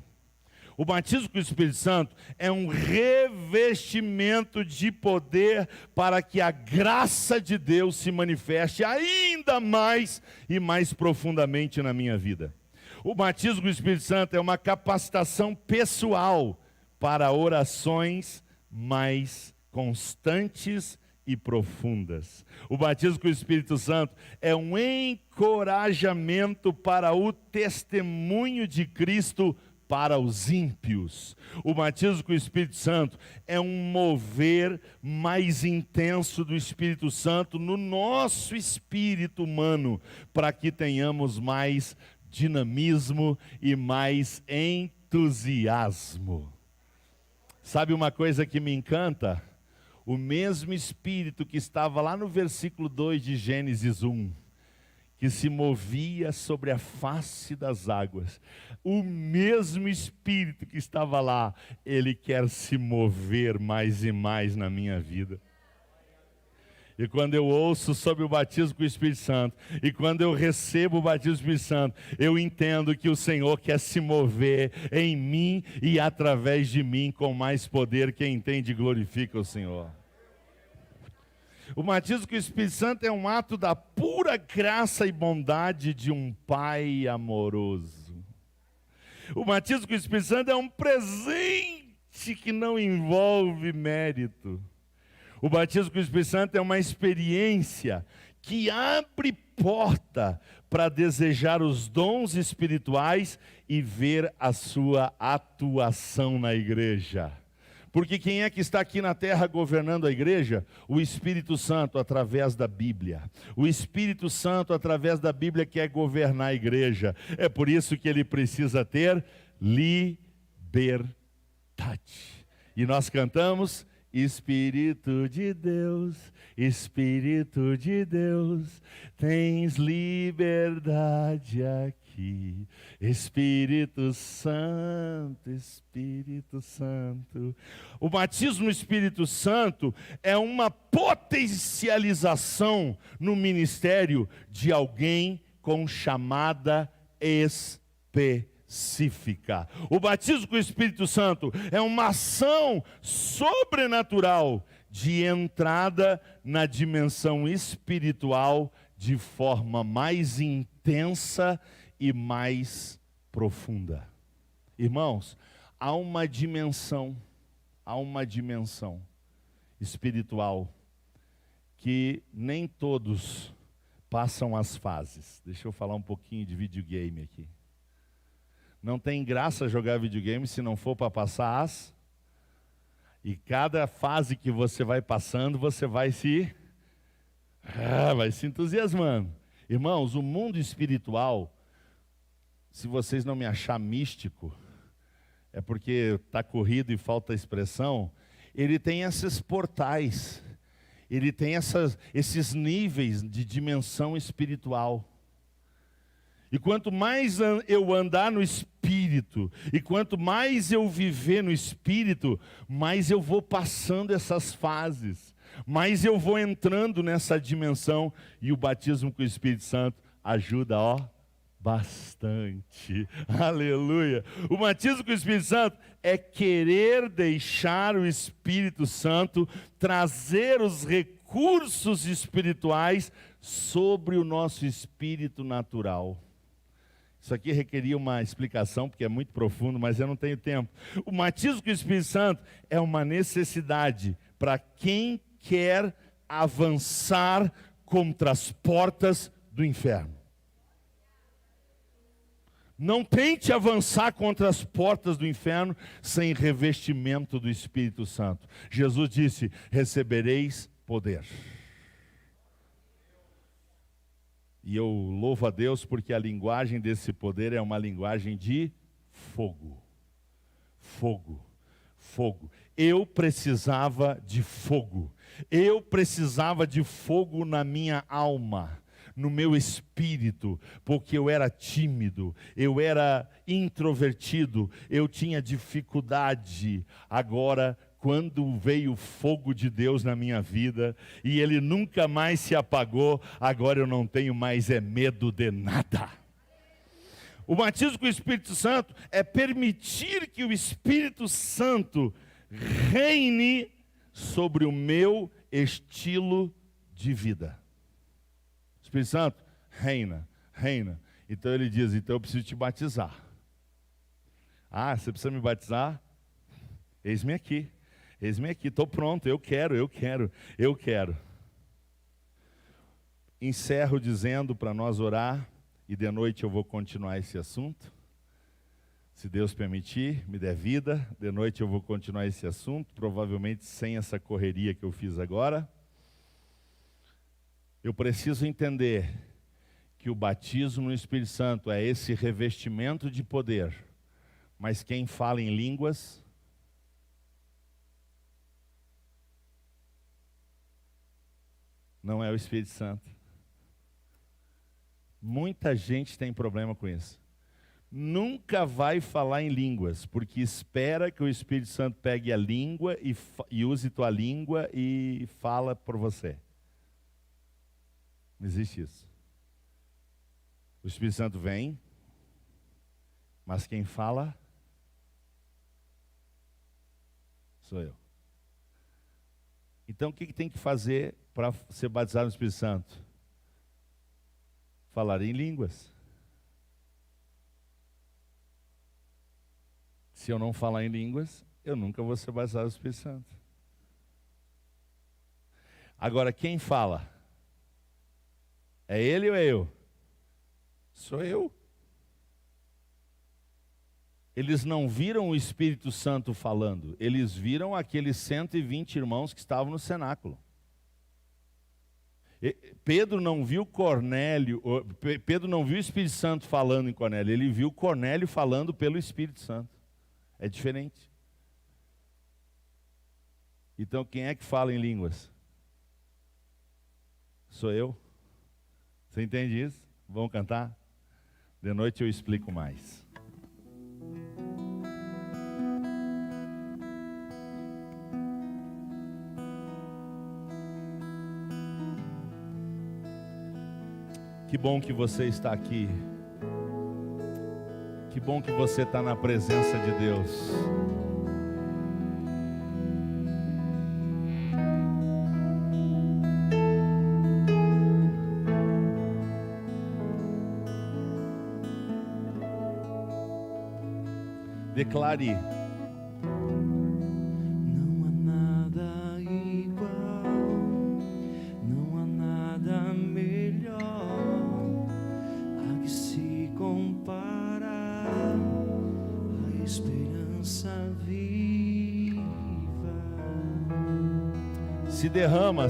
A: O batismo com o Espírito Santo é um revestimento de poder para que a graça de Deus se manifeste ainda mais e mais profundamente na minha vida. O batismo com o Espírito Santo é uma capacitação pessoal para orações mais constantes e profundas. O batismo com o Espírito Santo é um encorajamento para o testemunho de Cristo para os ímpios. O batismo com o Espírito Santo é um mover mais intenso do Espírito Santo no nosso espírito humano, para que tenhamos mais dinamismo e mais entusiasmo. Sabe uma coisa que me encanta? O mesmo Espírito que estava lá no versículo 2 de Gênesis 1, que se movia sobre a face das águas, o mesmo Espírito que estava lá, ele quer se mover mais e mais na minha vida. E quando eu ouço sobre o batismo com o Espírito Santo, e quando eu recebo o batismo do Espírito Santo, eu entendo que o Senhor quer se mover em mim e através de mim com mais poder. Quem entende glorifica o Senhor. O batismo com o Espírito Santo é um ato da pura graça e bondade de um Pai amoroso. O batismo com o Espírito Santo é um presente que não envolve mérito. O batismo com o Espírito Santo é uma experiência que abre porta para desejar os dons espirituais e ver a sua atuação na igreja. Porque quem é que está aqui na terra governando a igreja? O Espírito Santo através da Bíblia. O Espírito Santo através da Bíblia quer governar a igreja. É por isso que ele precisa ter liberdade. E nós cantamos: Espírito de Deus, tens liberdade aqui. Espírito Santo, Espírito Santo. O batismo no Espírito Santo é uma potencialização no ministério de alguém com chamada específica. O batismo com o Espírito Santo é uma ação sobrenatural de entrada na dimensão espiritual de forma mais intensa e mais profunda. Irmãos, há uma dimensão espiritual que nem todos passam as fases. Deixa eu falar um pouquinho de videogame aqui. Não tem graça jogar videogame se não for para passar as. E cada fase que você vai passando, você vai se entusiasmando. Irmãos, o mundo espiritual, se vocês não me achar místico, é porque está corrido e falta expressão, ele tem esses portais, ele tem esses níveis de dimensão espiritual. E quanto mais eu andar no Espírito, e quanto mais eu viver no Espírito, mais eu vou passando essas fases, mais eu vou entrando nessa dimensão, e o batismo com o Espírito Santo ajuda, bastante. Aleluia. O batismo com o Espírito Santo é querer deixar o Espírito Santo trazer os recursos espirituais sobre o nosso espírito natural. Isso aqui requeria uma explicação, porque é muito profundo, mas eu não tenho tempo. O batismo com o Espírito Santo é uma necessidade para quem quer avançar contra as portas do inferno. Não tente avançar contra as portas do inferno sem revestimento do Espírito Santo. Jesus disse: recebereis poder. E eu louvo a Deus porque a linguagem desse poder é uma linguagem de fogo. Fogo. Fogo. Eu precisava de fogo. Eu precisava de fogo na minha alma, no meu espírito, porque eu era tímido, eu era introvertido, eu tinha dificuldade. Agora, quando veio o fogo de Deus na minha vida, e ele nunca mais se apagou, agora eu não tenho mais medo de nada. O batismo com o Espírito Santo é permitir que o Espírito Santo reine sobre o meu estilo de vida. O Espírito Santo reina. Então ele diz: então eu preciso te batizar. Ah, você precisa me batizar? Eis-me aqui, estou pronto, eu quero. Encerro dizendo para nós orar, e de noite eu vou continuar esse assunto. Se Deus permitir, me der vida, de noite eu vou continuar esse assunto, provavelmente sem essa correria que eu fiz agora. Eu preciso entender que o batismo no Espírito Santo é esse revestimento de poder, mas quem fala em línguas não é o Espírito Santo. Muita gente tem problema com isso. Nunca vai falar em línguas, porque espera que o Espírito Santo pegue a língua e use tua língua e fala por você. Não existe isso. O Espírito Santo vem, mas quem fala sou eu. Então o que tem que fazer para ser batizado no Espírito Santo? Falar em línguas. Se eu não falar em línguas, eu nunca vou ser batizado no Espírito Santo. Agora, quem fala? É ele ou é eu? Sou eu. Eles não viram o Espírito Santo falando, eles viram aqueles 120 irmãos que estavam no cenáculo. Pedro não viu Cornélio, Pedro não viu o Espírito Santo falando em Cornélio, ele viu Cornélio falando pelo Espírito Santo. É diferente. Então quem é que fala em línguas? Sou eu. Você entende isso? Vamos cantar? De noite eu explico mais. Que bom que você está aqui. Que bom que você está na presença de Deus. Declare.
B: Não há nada igual, não há nada melhor a que se compara a esperança viva.
A: Se derrama,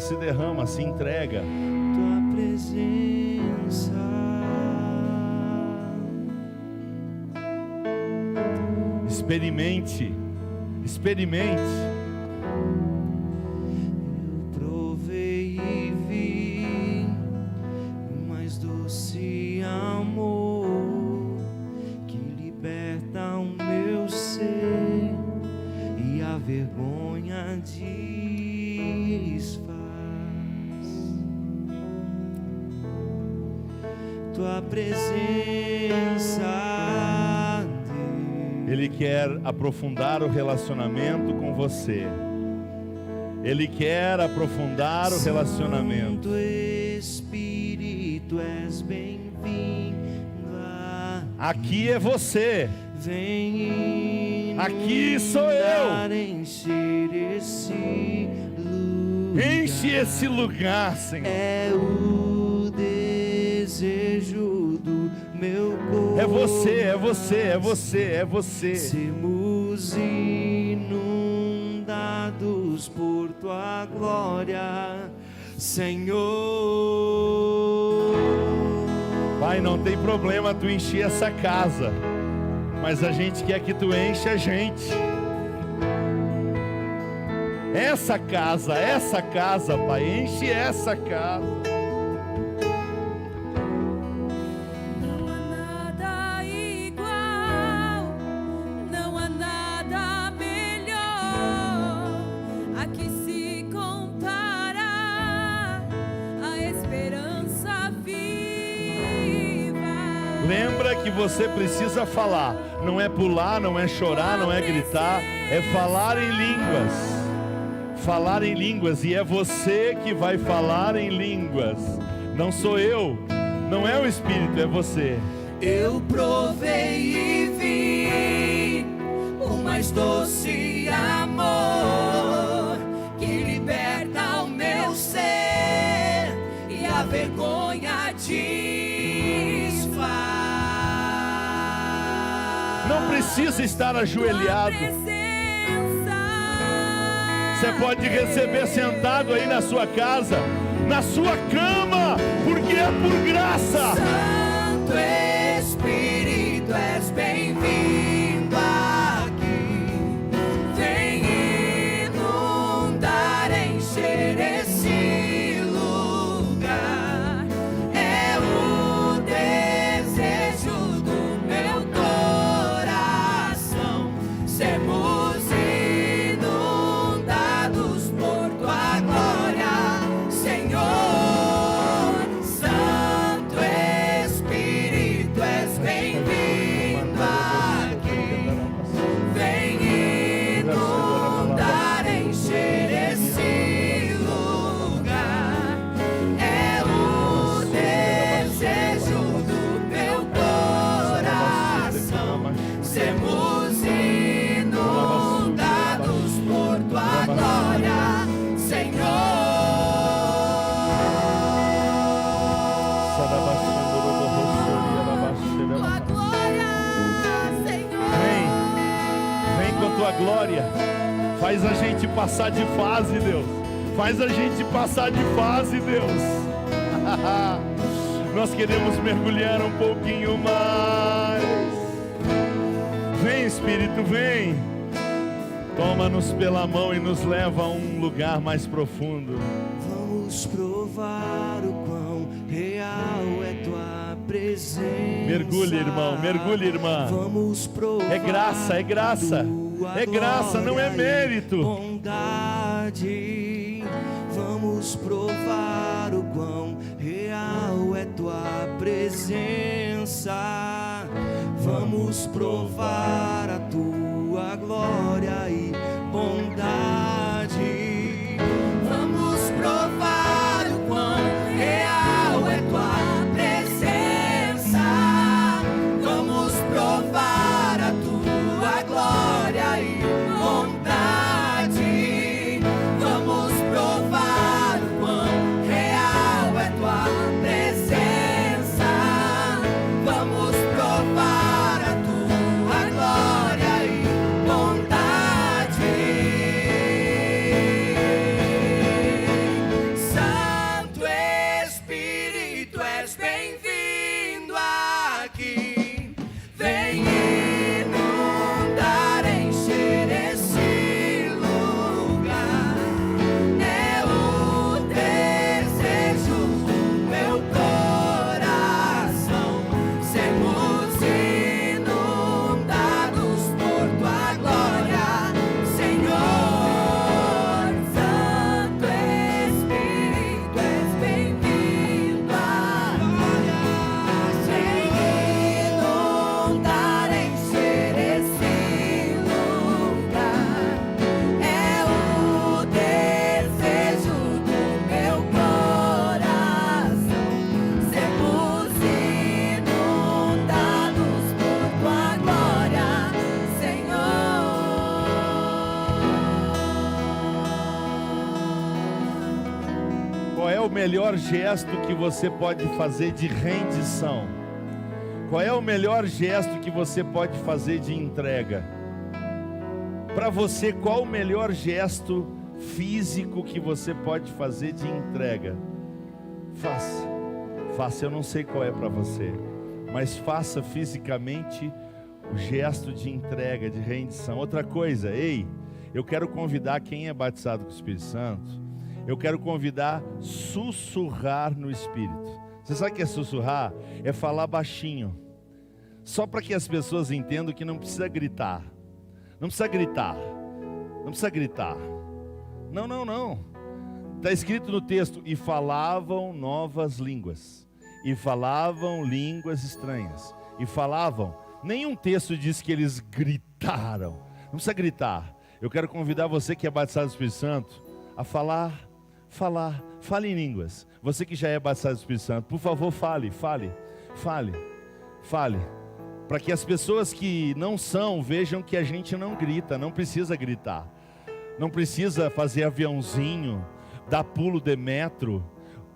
A: se entrega.
B: Tua presença.
A: Experimente, experimente.
B: Eu provei e vi o mais doce amor que liberta o meu ser e a vergonha desfaz. Tua presença,
A: Ele quer aprofundar o relacionamento com você. Ele quer aprofundar o relacionamento.
B: Santo Espírito, és bem-vindo
A: Aqui é você.
B: Vem
A: Aqui sou eu.
B: encher esse lugar.
A: Enche esse lugar, Senhor.
B: É o desejo do meu corpo.
A: É você, é você, é você, é você.
B: Sermos inundados por tua glória, Senhor.
A: Pai, não tem problema tu encher essa casa, mas a gente quer que tu enche a gente. Essa casa, Pai, enche essa casa.
C: Não há nada igual, não há nada melhor a que se compara a esperança viva.
A: Lembra que você precisa falar. Não é pular, não é chorar, não é gritar, é falar em línguas. Falar em línguas, e é você que vai falar em línguas. Não sou eu, não é o Espírito, é você.
B: Eu provei e vi o mais doce amor que liberta o meu ser e a vergonha desfaz.
A: Não precisa estar ajoelhado. Você pode receber sentado aí na sua casa, na sua cama, porque é por graça.
B: Santo Espírito, és bem-vindo aqui. Vem inundar, encher esse lugar. É o desejo do meu coração. Sermos inundados por tua glória, Senhor. Santo Espírito, és bem-vindo aqui. Vem inundar, encher esse lugar. É o desejo do meu coração. Sermos inundados por tua glória, Senhor.
C: Tua glória, Senhor.
A: Vem com tua glória. Faz a gente passar de fase, Deus. Faz a gente passar de fase, Deus. Nós queremos mergulhar um pouquinho mais. Vem, Espírito, vem. Toma-nos pela mão e nos leva a um lugar mais profundo.
B: Vamos provar o quão real é tua presença.
A: Mergulhe, irmão, mergulhe, irmã.
B: Vamos provar.
A: É graça, é graça. É graça, não é mérito.
B: Bondade. Vamos provar o quão real é tua presença. Vamos provar a tua glória e bondade. Vamos provar o quão real é tua presença. Vamos provar a tua glória e bondade. Vamos provar o quão real é tua presença. Vamos provar a tua glória e bondade.
A: é o melhor gesto que você pode fazer de rendição? Qual é o melhor gesto que você pode fazer de entrega? Para você, qual o melhor gesto físico que você pode fazer de entrega? Faça, eu não sei qual é para você, mas faça fisicamente o gesto de entrega, de rendição. Outra coisa, eu quero convidar quem é batizado com o Espírito Santo, eu quero convidar sussurrar no Espírito. Você sabe o que é sussurrar? É falar baixinho, só para que as pessoas entendam que não precisa gritar. Não precisa gritar, não precisa gritar. Não. Está escrito no texto, e falavam novas línguas, e falavam línguas estranhas, e falavam. Nenhum texto diz que eles gritaram. Não precisa gritar. Eu quero convidar você que é batizado do Espírito Santo a fale em línguas. Você que já é batizado do Espírito Santo, por favor, fale. Para que as pessoas que não são vejam que a gente não grita, não precisa gritar. Não precisa fazer aviãozinho, dar pulo de metro.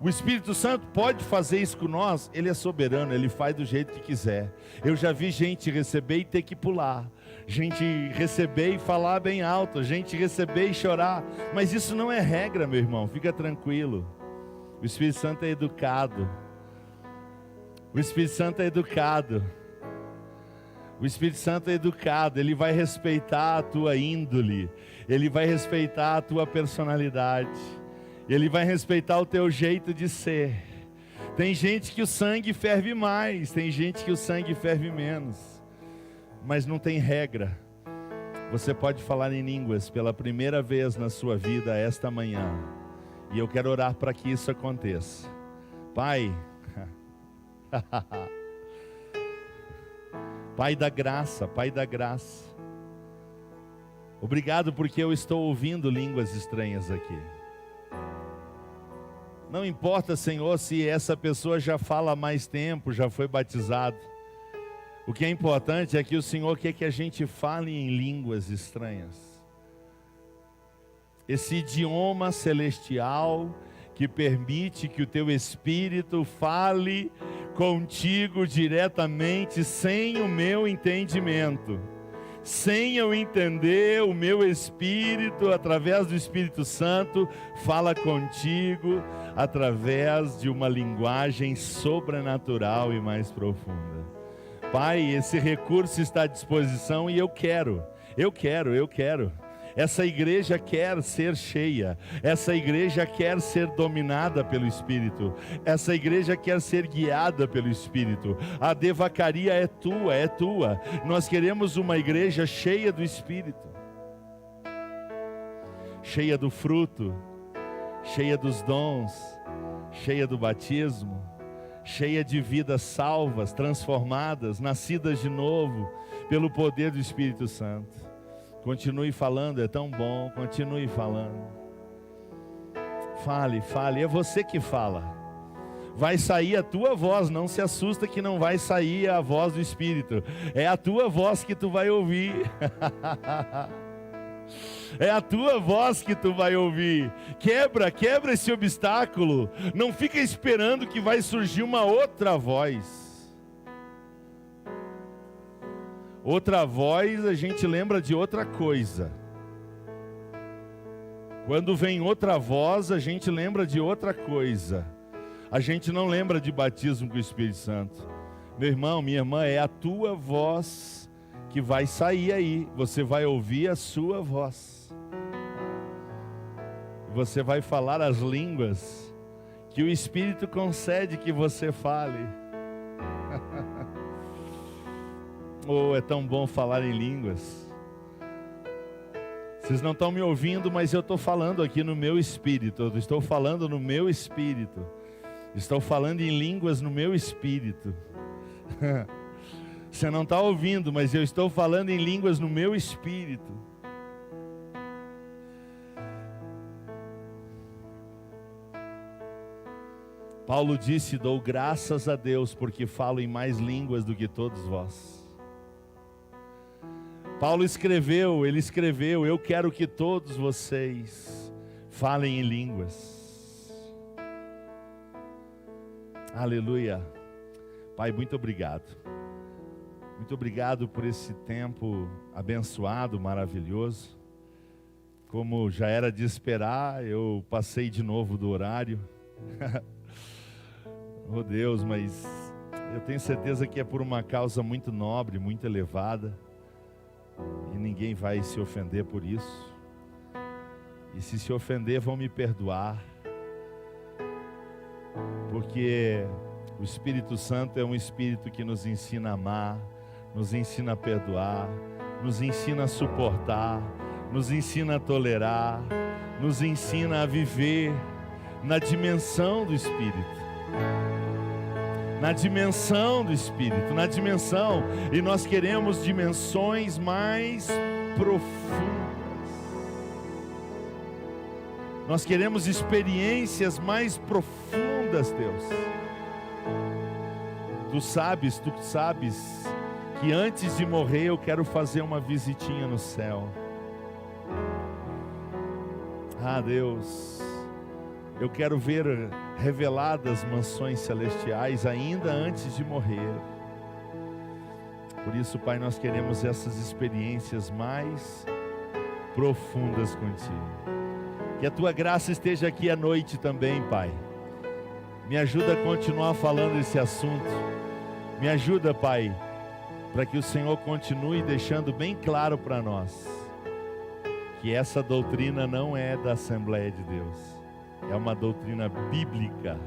A: O Espírito Santo pode fazer isso com nós. Ele é soberano, Ele faz do jeito que quiser. Eu já vi gente receber e ter que pular, gente receber e falar bem alto, gente receber e chorar. Mas isso não é regra, meu irmão, fica tranquilo. O Espírito Santo é educado. O Espírito Santo é educado. O Espírito Santo é educado, Ele vai respeitar a tua índole, Ele vai respeitar a tua personalidade, Ele vai respeitar o teu jeito de ser. Tem gente que o sangue ferve mais, tem gente que o sangue ferve menos, mas não tem regra. Você pode falar em línguas pela primeira vez na sua vida esta manhã, e eu quero orar para que isso aconteça. Pai, Pai da graça, obrigado porque eu estou ouvindo línguas estranhas aqui. Não importa, Senhor, se essa pessoa já fala há mais tempo, já foi batizado. O que é importante é que o Senhor quer que a gente fale em línguas estranhas. Esse idioma celestial que permite que o teu Espírito fale contigo diretamente sem o meu entendimento. Sem eu entender, o meu Espírito, através do Espírito Santo, fala contigo através de uma linguagem sobrenatural e mais profunda. Pai, esse recurso está à disposição e eu quero. Essa igreja quer ser cheia, essa igreja quer ser dominada pelo Espírito, essa igreja quer ser guiada pelo Espírito. A devacaria é tua. Nós queremos uma igreja cheia do Espírito, cheia do fruto, cheia dos dons, cheia do batismo, cheia de vidas salvas, transformadas, nascidas de novo pelo poder do Espírito Santo. Continue falando, é tão bom, continue falando. Fale, é você que fala. Vai sair a tua voz, não se assusta que não vai sair a voz do Espírito. É a tua voz que tu vai ouvir. É a tua voz que tu vai ouvir. Quebra esse obstáculo. Não fica esperando que vai surgir uma outra voz. Outra voz, a gente lembra de outra coisa. Quando vem outra voz, a gente lembra de outra coisa. A gente não lembra de batismo com o Espírito Santo. Meu irmão, minha irmã, é a tua voz que vai sair aí. Você vai ouvir a sua voz. Você vai falar as línguas que o Espírito concede que você fale. Oh, é tão bom falar em línguas. Vocês não estão me ouvindo, mas eu estou falando aqui no meu espírito. Eu estou falando no meu espírito. Estou falando em línguas no meu espírito. Você não está ouvindo, mas eu estou falando em línguas no meu espírito. Paulo disse: dou graças a Deus porque falo em mais línguas do que todos vós. Paulo escreveu, eu quero que todos vocês falem em línguas. Aleluia. Pai, muito obrigado. Muito obrigado por esse tempo abençoado, maravilhoso. Como já era de esperar, eu passei de novo do horário. Oh Deus, mas eu tenho certeza que é por uma causa muito nobre, muito elevada. E ninguém vai se ofender por isso. E se ofender, vão me perdoar. Porque o Espírito Santo é um Espírito que nos ensina a amar, nos ensina a perdoar, nos ensina a suportar, nos ensina a tolerar, nos ensina a viver na dimensão do Espírito. Na dimensão do Espírito, na dimensão, e nós queremos dimensões mais profundas. Nós queremos experiências mais profundas, Deus. Tu sabes que antes de morrer eu quero fazer uma visitinha no céu. Ah, Deus, eu quero ver reveladas mansões celestiais ainda antes de morrer. Por isso, Pai, nós queremos essas experiências mais profundas contigo. Que a Tua graça esteja aqui à noite também, Pai. Me ajuda a continuar falando esse assunto. Me ajuda, Pai, para que o Senhor continue deixando bem claro para nós que essa doutrina não é da Assembleia de Deus. É uma doutrina bíblica.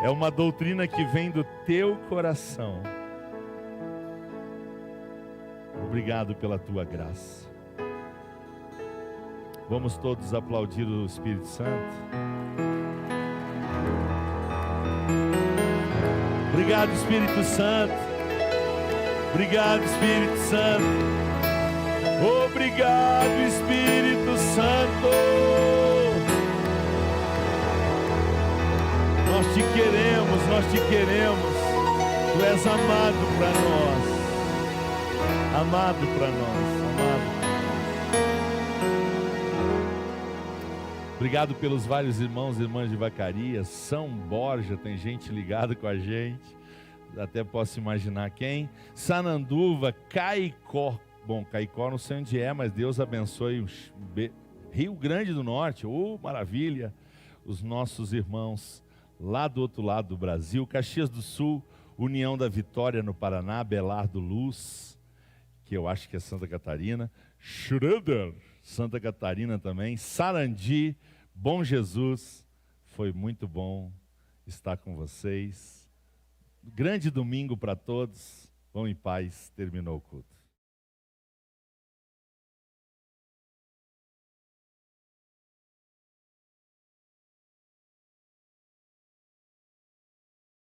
A: É uma doutrina que vem do Teu coração. Obrigado pela Tua graça. Vamos todos aplaudir o Espírito Santo. Obrigado, Espírito Santo. Obrigado, Espírito Santo. Obrigado, Espírito Santo. Nós te queremos, nós te queremos. Tu és amado para nós. Amado para nós, amado. Obrigado pelos vários irmãos e irmãs de Vacaria, São Borja, tem gente ligada com a gente, até posso imaginar quem. Sananduva, Caicó, bom, Caicó não sei onde é, mas Deus abençoe. Rio Grande do Norte, maravilha, os nossos irmãos lá do outro lado do Brasil. Caxias do Sul, União da Vitória no Paraná, Belardo Luz, que eu acho que é Santa Catarina, Schroeder, Santa Catarina também, Sarandi, Bom Jesus, foi muito bom estar com vocês. Grande domingo para todos, vão em paz, terminou o culto.